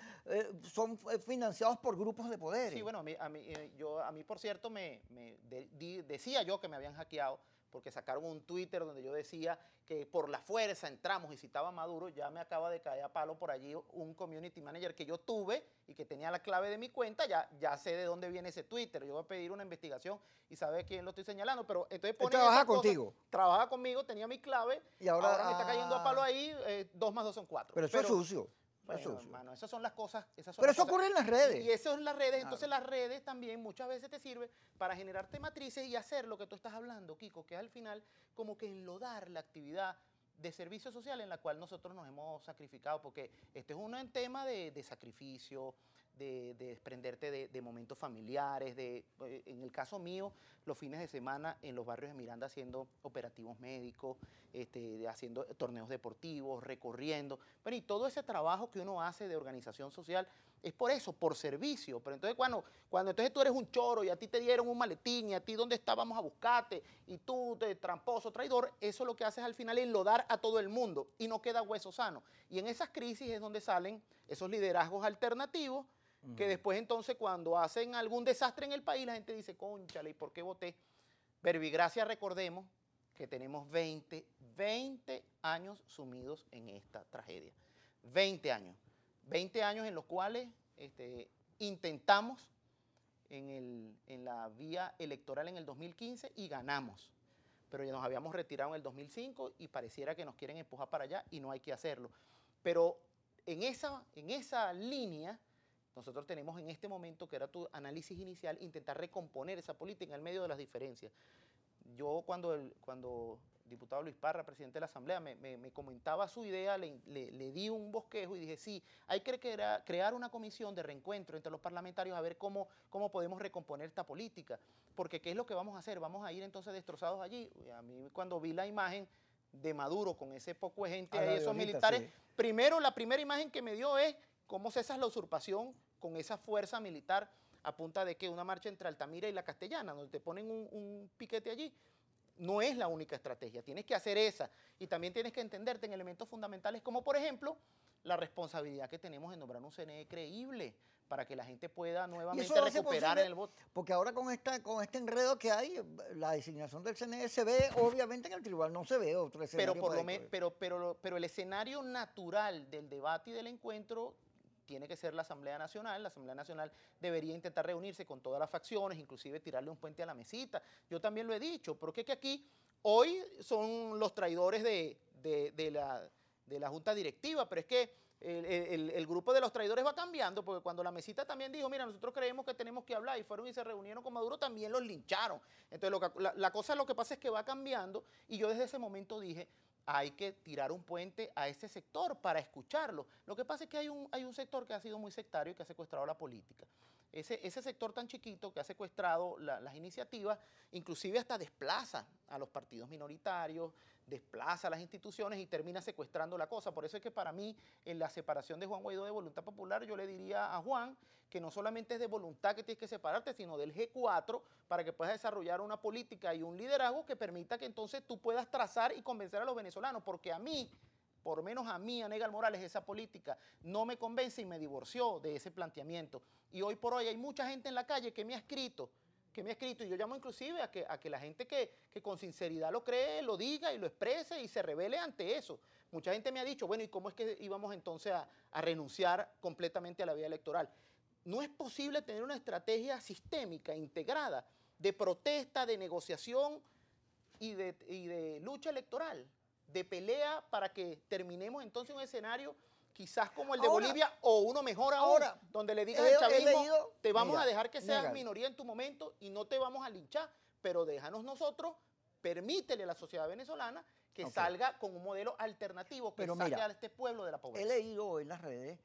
son financiados por grupos de poder. Sí, bueno, a mí por cierto, decía yo que me habían hackeado, porque sacaron un Twitter donde yo decía que por la fuerza entramos y citaba a Maduro. Ya me acaba de caer a palo por allí un community manager que yo tuve y que tenía la clave de mi cuenta. Ya sé de dónde viene ese Twitter. Yo voy a pedir una investigación y sabe quién lo estoy señalando. Pero entonces pone trabaja contigo. Trabaja conmigo, tenía mi clave y ahora me está cayendo a palo ahí. 2 más 2 son 4. Pero eso es sucio. Bueno, hermano, esas son las cosas. Pero eso ocurre en las redes. Y eso en las redes. Claro. Entonces las redes también muchas veces te sirven para generarte matrices y hacer lo que tú estás hablando, Kiko, que es al final como que enlodar la actividad de servicio social en la cual nosotros nos hemos sacrificado, porque este es un tema de sacrificio, de desprenderte de momentos familiares, en el caso mío, los fines de semana en los barrios de Miranda haciendo operativos médicos, haciendo torneos deportivos, recorriendo, bueno, y todo ese trabajo que uno hace de organización social es por eso, por servicio. Pero entonces cuando entonces tú eres un choro y a ti te dieron un maletín y a ti dónde estábamos a buscarte y tú de tramposo, traidor, eso lo que haces al final es enlodar a todo el mundo y no queda hueso sano. Y en esas crisis es donde salen esos liderazgos alternativos que después entonces cuando hacen algún desastre en el país la gente dice, cónchale, ¿y por qué voté? Verbigracia, recordemos que tenemos 20 años sumidos en esta tragedia. 20 años. 20 años en los cuales intentamos en la vía electoral en el 2015 y ganamos. Pero ya nos habíamos retirado en el 2005 y pareciera que nos quieren empujar para allá y no hay que hacerlo. Pero en esa línea, nosotros tenemos en este momento, que era tu análisis inicial, intentar recomponer esa política en el medio de las diferencias. Yo cuando diputado Luis Parra, presidente de la Asamblea, me comentaba su idea, le di un bosquejo y dije, sí, hay que crear una comisión de reencuentro entre los parlamentarios a ver cómo podemos recomponer esta política. Porque ¿qué es lo que vamos a hacer? Vamos a ir entonces destrozados allí. A mí cuando vi la imagen de Maduro con ese poco de gente ahí, esos militares, sí. La primera imagen que me dio es cómo cesas la usurpación con esa fuerza militar a punta de que una marcha entre Altamira y La Castellana, donde te ponen un piquete allí. No es la única estrategia, tienes que hacer esa y también tienes que entenderte en elementos fundamentales como por ejemplo la responsabilidad que tenemos en nombrar un CNE creíble para que la gente pueda nuevamente recuperar en el voto. Porque ahora con este enredo que hay, la designación del CNE se ve obviamente en el tribunal, no se ve otro escenario. Pero el escenario natural del debate y del encuentro tiene que ser la Asamblea Nacional. La Asamblea Nacional debería intentar reunirse con todas las facciones, inclusive tirarle un puente a la mesita. Yo también lo he dicho, porque es que aquí hoy son los traidores de la Junta Directiva, pero es que el grupo de los traidores va cambiando, porque cuando la mesita también dijo, mira, nosotros creemos que tenemos que hablar, y fueron y se reunieron con Maduro, también los lincharon. Entonces la cosa lo que pasa es que va cambiando, y yo desde ese momento dije, hay que tirar un puente a ese sector para escucharlo. Lo que pasa es que hay un sector que ha sido muy sectario y que ha secuestrado la política. ese sector tan chiquito que ha secuestrado las iniciativas, inclusive hasta desplaza a los partidos minoritarios, desplaza a las instituciones y termina secuestrando la cosa. Por eso es que para mí, en la separación de Juan Guaidó de Voluntad Popular, yo le diría a Juan que no solamente es de voluntad que tienes que separarte, sino del G4 para que puedas desarrollar una política y un liderazgo que permita que entonces tú puedas trazar y convencer a los venezolanos, porque a mí, por lo menos a mí, Aníbal Morales, esa política no me convence y me divorció de ese planteamiento. Y hoy por hoy hay mucha gente en la calle que me ha escrito, y yo llamo inclusive a que la gente que con sinceridad lo cree, lo diga y lo exprese y se revele ante eso. Mucha gente me ha dicho, bueno, ¿y cómo es que íbamos entonces a renunciar completamente a la vía electoral? No es posible tener una estrategia sistémica, integrada, de protesta, de negociación y de lucha electoral, de pelea para que terminemos entonces un escenario quizás como el de Bolivia o uno mejor aún, donde le digas al chavismo, te vamos a dejar que seas minoría en tu momento y no te vamos a linchar, pero déjanos nosotros, permítele a la sociedad venezolana que salga con un modelo alternativo que saque a este pueblo de la pobreza. He leído en las redes,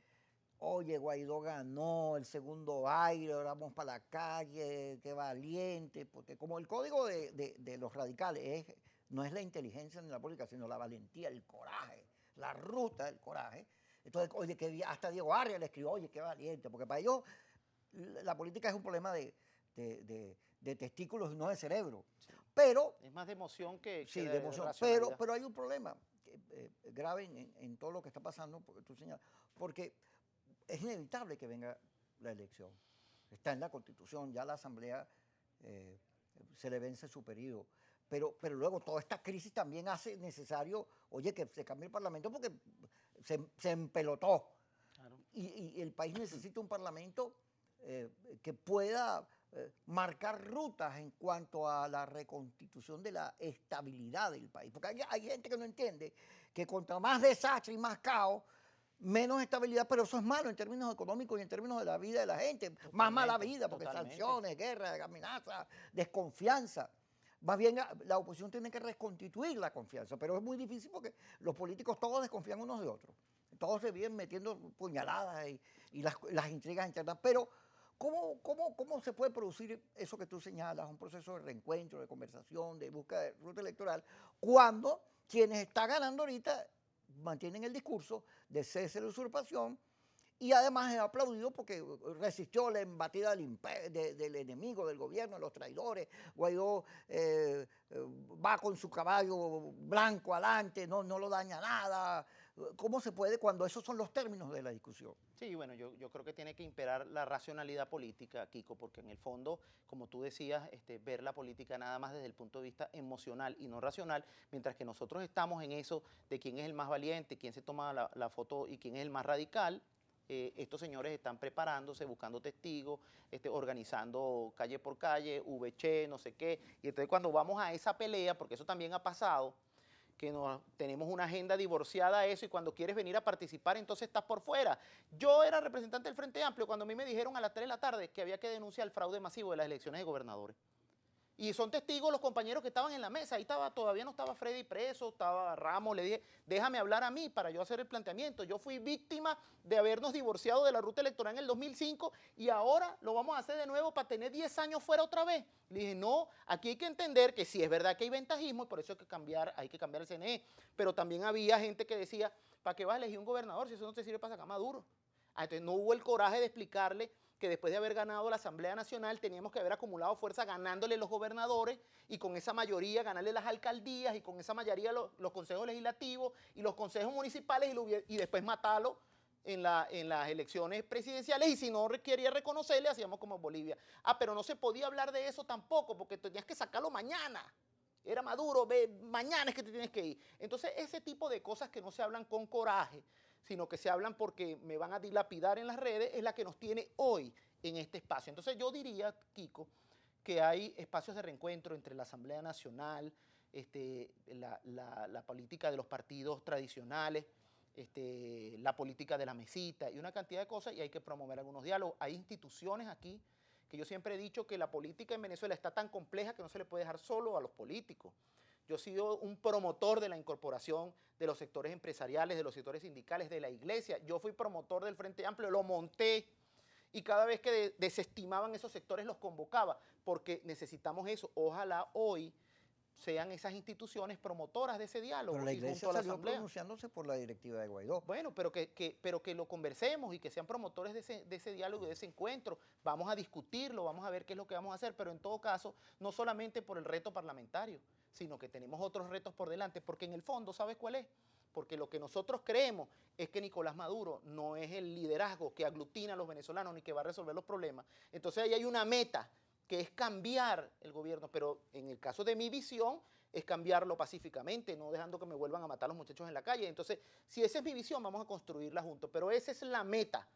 oye, Guaidó ganó el segundo aire, ahora vamos para la calle, qué valiente, porque como el código de los radicales no es la inteligencia ni la política, sino la valentía, el coraje, la ruta del coraje. Entonces, oye, que hasta Diego Arias le escribió, oye, qué valiente, porque para ellos la política es un problema de testículos y no de cerebro. Sí. Pero, es más de emoción que sí, de emoción. racionalidad. Pero hay un problema grave en todo lo que está pasando, porque tú señalas, porque es inevitable que venga la elección. Está en la Constitución, ya la Asamblea se le vence su periodo. Pero luego toda esta crisis también hace necesario, oye, que se cambie el Parlamento porque se empelotó. Claro. Y el país necesita un Parlamento que pueda marcar rutas en cuanto a la reconstitución de la estabilidad del país. Porque hay gente que no entiende que contra más desastre y más caos, menos estabilidad, pero eso es malo en términos económicos y en términos de la vida de la gente. Totalmente, más mala vida, porque sanciones, guerras, amenazas, desconfianza. Más bien la oposición tiene que reconstituir la confianza, pero es muy difícil porque los políticos todos desconfían unos de otros. Todos se vienen metiendo puñaladas y las intrigas internas. Pero ¿cómo se puede producir eso que tú señalas, un proceso de reencuentro, de conversación, de búsqueda de ruta electoral, cuando quienes están ganando ahorita mantienen el discurso de cese de la usurpación? Y además es aplaudido porque resistió la embatida del enemigo, del gobierno, de los traidores. Guaidó va con su caballo blanco adelante, no lo daña nada. ¿Cómo se puede cuando esos son los términos de la discusión? Sí, bueno, yo creo que tiene que imperar la racionalidad política, Kiko, porque en el fondo, como tú decías, ver la política nada más desde el punto de vista emocional y no racional, mientras que nosotros estamos en eso de quién es el más valiente, quién se toma la foto y quién es el más radical. Estos señores están preparándose, buscando testigos, organizando calle por calle, VC, no sé qué. Y entonces cuando vamos a esa pelea, porque eso también ha pasado, que tenemos una agenda divorciada a eso y cuando quieres venir a participar entonces estás por fuera. Yo era representante del Frente Amplio cuando a mí me dijeron a las 3 de la tarde que había que denunciar el fraude masivo de las elecciones de gobernadores. Y son testigos los compañeros que estaban en la mesa. Ahí todavía no estaba Freddy preso, estaba Ramos. Le dije, déjame hablar a mí para yo hacer el planteamiento. Yo fui víctima de habernos divorciado de la ruta electoral en el 2005 y ahora lo vamos a hacer de nuevo para tener 10 años fuera otra vez. Le dije, no, aquí hay que entender que sí es verdad que hay ventajismo y por eso hay que cambiar el CNE. Pero también había gente que decía, ¿para qué vas a elegir un gobernador si eso no te sirve para sacar Maduro? Entonces no hubo el coraje de explicarle que después de haber ganado la Asamblea Nacional teníamos que haber acumulado fuerza ganándole los gobernadores y con esa mayoría ganarle las alcaldías y con esa mayoría los consejos legislativos y los consejos municipales y después matarlo en las elecciones presidenciales y si no quería reconocerle hacíamos como Bolivia. Pero no se podía hablar de eso tampoco porque tenías que sacarlo mañana. Era Maduro, mañana es que te tienes que ir. Entonces ese tipo de cosas que no se hablan con coraje, sino que se hablan porque me van a dilapidar en las redes, es la que nos tiene hoy en este espacio. Entonces yo diría, Kiko, que hay espacios de reencuentro entre la Asamblea Nacional, la política de los partidos tradicionales, la política de la mesita y una cantidad de cosas y hay que promover algunos diálogos. Hay instituciones aquí que yo siempre he dicho que la política en Venezuela está tan compleja que no se le puede dejar solo a los políticos. Yo he sido un promotor de la incorporación de los sectores empresariales, de los sectores sindicales, de la iglesia. Yo fui promotor del Frente Amplio, lo monté y cada vez que desestimaban esos sectores los convocaba, porque necesitamos eso. Ojalá hoy sean esas instituciones promotoras de ese diálogo. Pero la y iglesia junto a la salió Asamblea. pronunciándose por la directiva de Guaidó. Bueno, pero que lo conversemos y que sean promotores de ese diálogo y de ese encuentro. Vamos a discutirlo, vamos a ver qué es lo que vamos a hacer, pero en todo caso, no solamente por el reto parlamentario, sino que tenemos otros retos por delante, porque en el fondo, ¿sabes cuál es? Porque lo que nosotros creemos es que Nicolás Maduro no es el liderazgo que aglutina a los venezolanos ni que va a resolver los problemas. Entonces ahí hay una meta, que es cambiar el gobierno, pero en el caso de mi visión es cambiarlo pacíficamente, no dejando que me vuelvan a matar los muchachos en la calle. Entonces, si esa es mi visión, vamos a construirla juntos, pero esa es la meta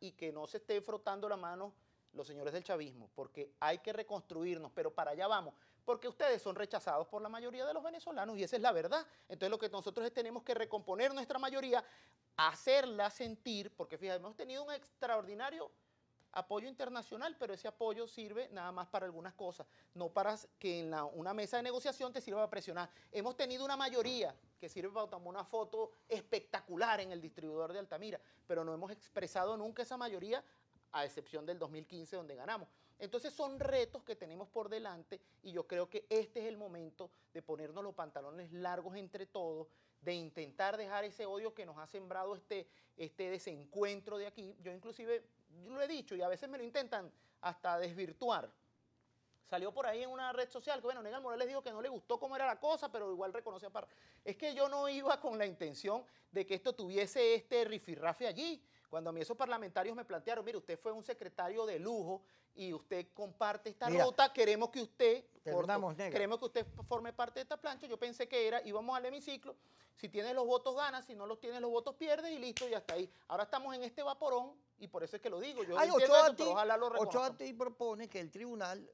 y que no se esté frotando la mano los señores del chavismo, porque hay que reconstruirnos, pero para allá vamos, porque ustedes son rechazados por la mayoría de los venezolanos y esa es la verdad. Entonces lo que nosotros tenemos que recomponer nuestra mayoría, hacerla sentir, porque fíjate, hemos tenido un extraordinario apoyo internacional, pero ese apoyo sirve nada más para algunas cosas, no para que en una mesa de negociación te sirva para presionar. Hemos tenido una mayoría que sirve para tomar una foto espectacular en el distribuidor de Altamira, pero no hemos expresado nunca esa mayoría, a excepción del 2015 donde ganamos. Entonces son retos que tenemos por delante y yo creo que este es el momento de ponernos los pantalones largos entre todos, de intentar dejar ese odio que nos ha sembrado este desencuentro de aquí. Yo inclusive, yo lo he dicho y a veces me lo intentan hasta desvirtuar. Salió por ahí en una red social que, bueno, Negal Morales dijo que no le gustó cómo era la cosa, pero igual reconoce a Parra. Es que yo no iba con la intención de que esto tuviese este rifirrafe allí. Cuando a mí esos parlamentarios me plantearon, mire, usted fue un secretario de lujo y usted comparte esta ruta, queremos que usted forme parte de esta plancha. Yo pensé que íbamos al hemiciclo, si tienes los votos ganas, si no los tienes los votos pierdes y listo, ya está ahí. Ahora estamos en este vaporón y por eso es que lo digo. Yo entiendo eso, pero ojalá lo reconozcan. Ochoa propone que el tribunal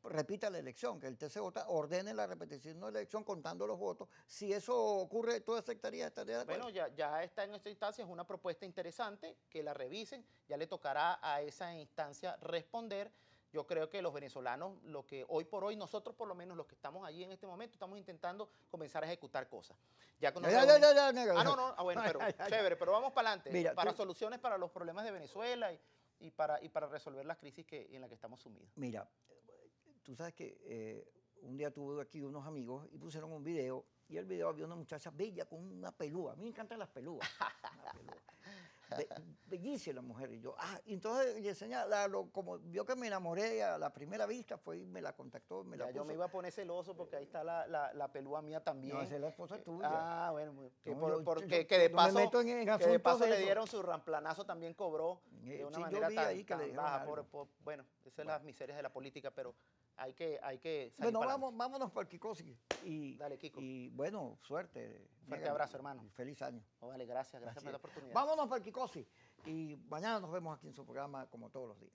repita la elección, que el TCJ ordene la repetición de la elección contando los votos. Si eso ocurre, ¿tú estarías de acuerdo? Bueno, ya está en esta instancia, es una propuesta interesante, que la revisen, ya le tocará a esa instancia responder. Yo creo que los venezolanos, lo que hoy por hoy, nosotros por lo menos los que estamos allí en este momento, estamos intentando comenzar a ejecutar cosas. Bueno, pero chévere, pero vamos para adelante, para soluciones para los problemas de Venezuela y para resolver las crisis en las que estamos sumidos. Mira, tú sabes que un día tuve aquí unos amigos y pusieron un video, y el video había una muchacha bella con una pelúa. A mí me encantan las pelúas. Bellísima la mujer. Y yo, entonces Yesenia, como vio que me enamoré a la primera vista, fue y me la contactó. Yo me iba a poner celoso porque ahí está la pelúa mía también. No, esa es la esposa tuya. Bueno, que de paso le dieron su ramplanazo, también cobró de una manera tan baja. Bueno, esas son las miserias de la política, pero hay que salir. Bueno, vámonos para el Kikosi. Dale, Kiko. Y bueno, suerte. Fuerte abrazo, hermano. Y feliz año. Vale, gracias por la oportunidad. Vámonos para el Kikosi. Y mañana nos vemos aquí en su programa como todos los días.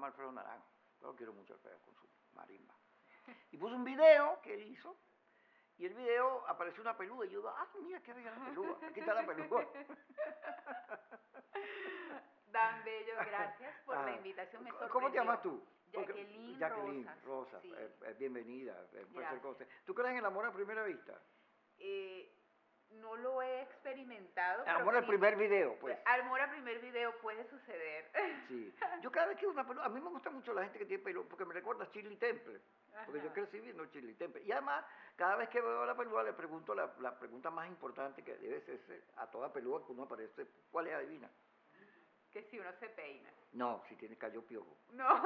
llama Alfredo Naranjo. Yo quiero mucho a Alfredo con su marimba. Y puso un video que él hizo, y el video apareció una peluda, y yo digo, mira qué bella la peluda, aquí está la peluda. Dan Bello, gracias por la invitación, me sorprendió. ¿Cómo te llamas tú? Jacqueline Rosas, sí. Bienvenida, un placer con usted. ¿Tú crees en el amor a primera vista? No lo he experimentado. Amor al primer video, pues. Amor a primer video puede suceder. Sí. Yo cada vez que una peluda, a mí me gusta mucho la gente que tiene pelo, porque me recuerda a Shirley Temple. Porque yo crecí viendo Shirley Temple. Y además, cada vez que veo a la peluda, le pregunto la pregunta más importante que debe ser a toda peluda que uno aparece, ¿cuál es, adivina? Que si uno se peina. No, si tiene callo piojo. No.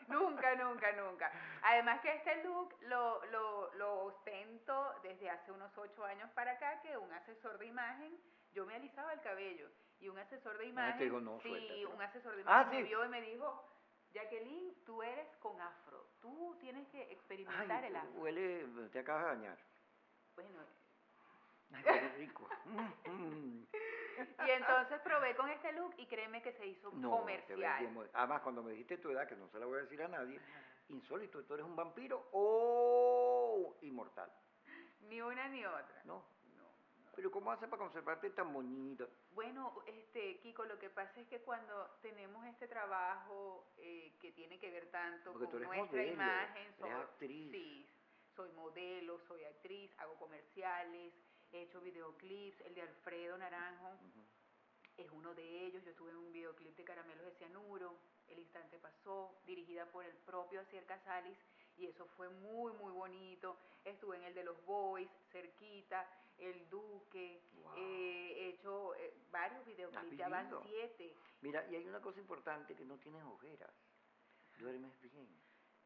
Nunca. Además que este look lo ostento desde hace unos 8 años para acá, que un asesor de imagen, yo me alisaba el cabello, y un asesor de imagen, te digo, no, sí, suéltatelo. un asesor de imagen me sí. vio y me dijo, Jacqueline, tú eres con afro, tú tienes que experimentar el afro. Huele, te acabas de bañar. Bueno. Ay, qué rico. Y entonces probé con este look y créeme que se hizo comercial. Además, cuando me dijiste tu edad, que no se la voy a decir a nadie, insólito, ¿tú eres un vampiro o inmortal? Ni una ni otra. No. Pero ¿cómo haces para conservarte tan bonita? Bueno, Kiko, lo que pasa es que cuando tenemos este trabajo que tiene que ver tanto porque con tú eres nuestra modelo, imagen, eres actriz. Sí, soy modelo, soy actriz, hago comerciales, he hecho videoclips, el de Alfredo Naranjo es uno de ellos. Yo estuve en un videoclip de Caramelos de Cianuro, El Instante Pasó, dirigida por el propio Asier Casalis, y eso fue muy, muy bonito. Estuve en el de Los Boys, Cerquita, El Duque, Wow. He hecho varios videoclips, ya van 7. Mira, y hay una cosa importante, que no tienes ojeras, duermes bien.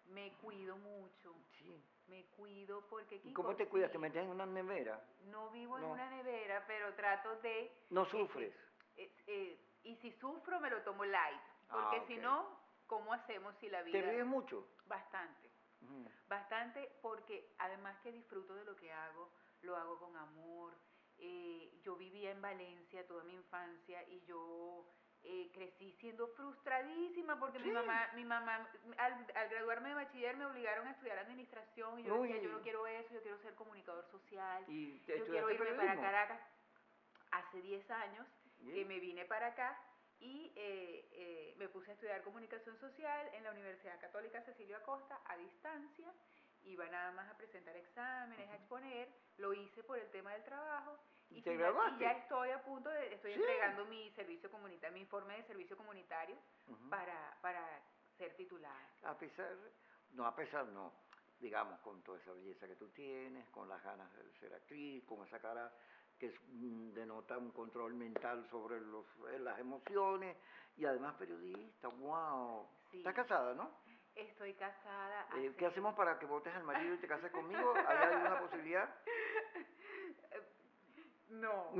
Me cuido mucho. Sí. Me cuido porque, Kiko, ¿Y cómo te cuidas? ¿Te metes en una nevera? No vivo en una nevera, pero trato de... ¿No sufres? Y si sufro, me lo tomo light. Porque si no, ¿cómo hacemos si la vida... ¿Te ríes mucho? Bastante. Bastante, porque además que disfruto de lo que hago, lo hago con amor. Yo vivía en Valencia toda mi infancia y yo crecí siendo frustradísima porque mi mamá al graduarme de bachiller me obligaron a estudiar administración, y yo decía, yo no quiero eso, yo quiero ser comunicador social, yo quiero irme para Caracas. Hace 10 años que me vine para acá y me puse a estudiar comunicación social en la Universidad Católica Cecilio Acosta a distancia. Iba nada más a presentar exámenes, a exponer, lo hice por el tema del trabajo y ya estoy a punto de, estoy entregando mi servicio comunitario, mi informe de servicio comunitario para ser titular. Digamos, con toda esa belleza que tú tienes, con las ganas de ser actriz, con esa cara que denota un control mental sobre las emociones, y además periodista, wow. Sí. ¿Estás casada, no? Estoy casada. ¿Qué hacemos para que votes al marido y te cases conmigo? ¿Hay alguna posibilidad? No.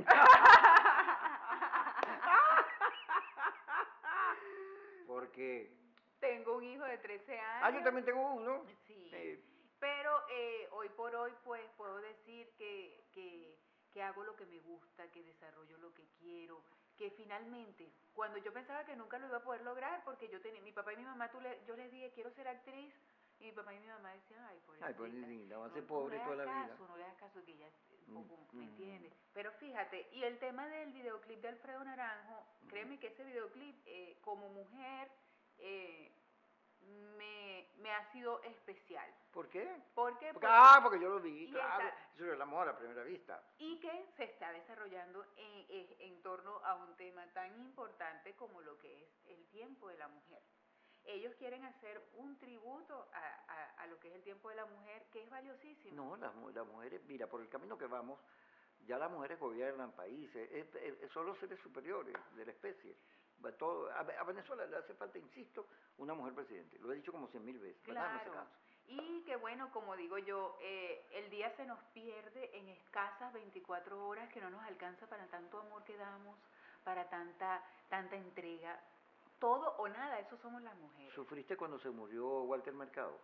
¿Por qué? Tengo un hijo de 13 años. Yo también tengo uno. Sí. Pero hoy por hoy, pues, puedo decir que hago lo que me gusta, que desarrollo lo que quiero, que finalmente, cuando yo pensaba que nunca lo iba a poder lograr, porque mi papá y mi mamá, yo les dije, quiero ser actriz, y mi papá y mi mamá decían, ay, pobrecita, va a ser pobre toda la vida. No le hagas caso, que ella poco me entiende. Pero fíjate, y el tema del videoclip de Alfredo Naranjo, créeme que ese videoclip, como mujer, me ha sido especial. ¿Por qué? Porque yo lo vi, claro, eso es el amor a primera vista. Y que se está desarrollando en torno a un tema tan importante como lo que es el tiempo de la mujer. Ellos quieren hacer un tributo a lo que es el tiempo de la mujer, que es valiosísimo. No, las mujeres, mira, por el camino que vamos, ya las mujeres gobiernan países, son los seres superiores de la especie. A Venezuela le hace falta, insisto, una mujer presidente. Lo he dicho como 100.000 veces. Claro. No, y que bueno, como digo yo, el día se nos pierde en escasas 24 horas, que no nos alcanza para tanto amor que damos, para tanta entrega. Todo o nada, eso somos las mujeres. ¿Sufriste cuando se murió Walter Mercado?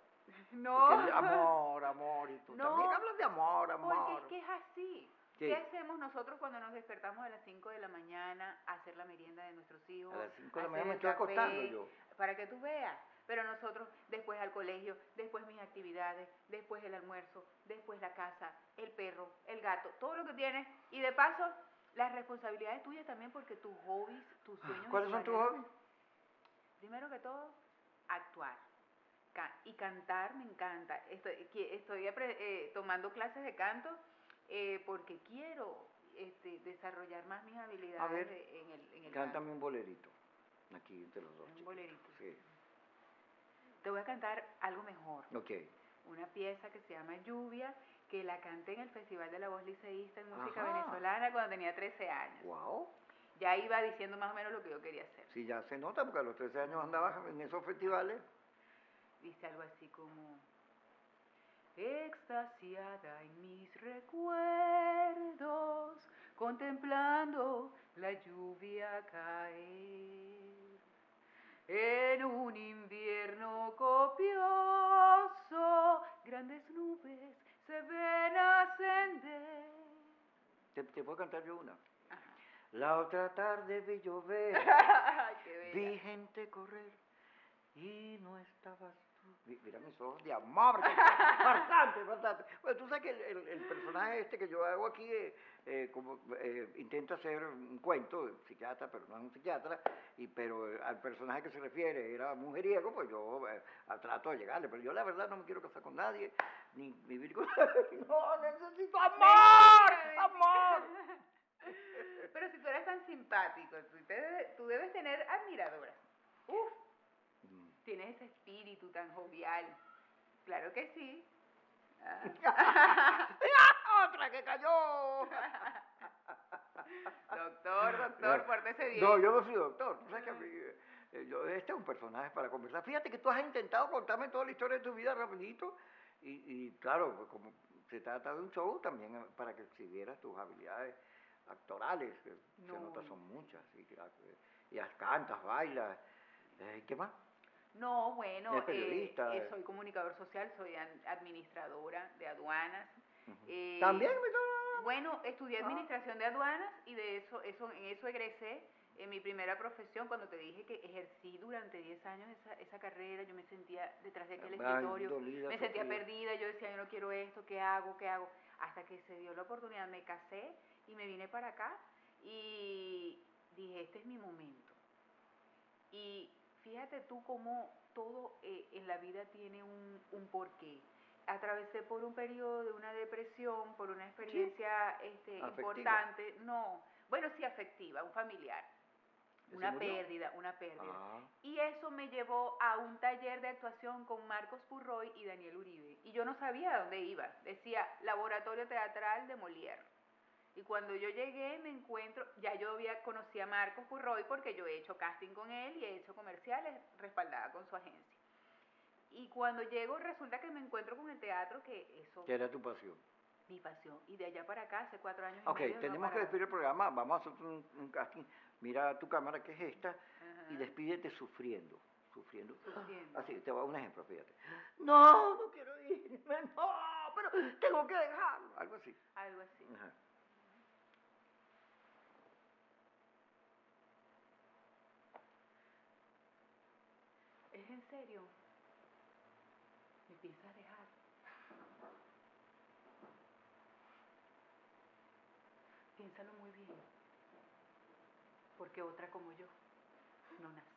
No. Porque amor, y tú también hablas de amor. Porque es que es así. Sí. ¿Qué hacemos nosotros cuando nos despertamos a las 5 de la mañana a hacer la merienda de nuestros hijos? A las 5 de la hacer mañana me el estoy café, acostando yo. para que tú veas. Pero nosotros, después al colegio, después mis actividades, después el almuerzo, después la casa, el perro, el gato, todo lo que tienes. Y de paso, las responsabilidades tuyas también, porque tus hobbies, tus sueños... ¿Cuáles son tus hobbies? Primero que todo, actuar. Y cantar me encanta. Estoy tomando clases de canto porque quiero desarrollar más mis habilidades A ver, en el cántame canto. un bolerito. Aquí entre los dos. Un bolerito. Sí. Te voy a cantar algo mejor. Ok. Una pieza que se llama Lluvia, que la canté en el Festival de la Voz Liceísta en música Ajá. venezolana cuando tenía 13 años. Wow. Ya iba diciendo más o menos lo que yo quería hacer. Sí, ya se nota porque a los 13 años andabas en esos festivales. Dice algo así como: extasiada en mis recuerdos, contemplando la lluvia caer. En un invierno copioso, grandes nubes se ven ascender. ¿Te puedo cantar yo una? Ajá. La otra tarde vi llover, Ay, qué bella. vi gente correr y no estabas tú. Mira mis ojos de amor, bastante, bastante. Bueno, tú sabes que el personaje que yo hago aquí intenta hacer un cuento de psiquiatra, pero no es un psiquiatra, pero al personaje que se refiere era mujeriego, pues yo trato de llegarle, pero yo la verdad no me quiero casar con nadie, ni vivir con nadie, no, necesito amor, amor. Pero si tú eres tan simpático, tú debes tener admiradoras. Uf, tienes ese espíritu tan jovial. Claro que sí. ¡Otra que cayó! Doctor, pórtese bien. No, yo no soy doctor. Tú sabes que a mí, este es un personaje para conversar. Fíjate que tú has intentado contarme toda la historia de tu vida rapidito. Y claro, pues como se trata de un show, también para que exhibieras tus habilidades actorales, que se nota son muchas. Y cantas, bailas. ¿Qué más? No, bueno, ¿Eres periodista? soy comunicador social, soy administradora de aduanas. ¿También? Bueno, estudié administración de aduanas y en eso egresé. En mi primera profesión, cuando te dije que ejercí durante 10 años esa carrera, yo me sentía detrás de aquel escritorio, me sentía perdida, yo decía, yo no quiero esto, ¿qué hago? Hasta que se dio la oportunidad, me casé y me vine para acá y dije, este es mi momento. Y fíjate tú cómo todo en la vida tiene un porqué. Atravesé por un periodo de una depresión, por una experiencia importante, no, bueno, sí afectiva, un familiar, una pérdida. Y eso me llevó a un taller de actuación con Marcos Purroy y Daniel Uribe. Y yo no sabía a dónde iba, decía Laboratorio Teatral de Molière. Y cuando yo llegué me encuentro, ya yo conocía a Marcos Purroy porque yo he hecho casting con él y he hecho comerciales respaldada con su agencia. Y cuando llego resulta que me encuentro con el teatro, que eso... ¿Qué era tu pasión? Mi pasión. Y de allá para acá, hace 4 años y Ok, medio. tenemos que despedir el programa, vamos a hacer un casting. Mira tu cámara que es esta y despídete sufriendo. Así, te voy a dar un ejemplo, fíjate. No, no quiero irme, no, pero tengo que dejarlo. Algo así. Algo así. Ajá. ¿Es en serio? ¿Me piensas dejar? Piénsalo muy bien, porque otra como yo no nació.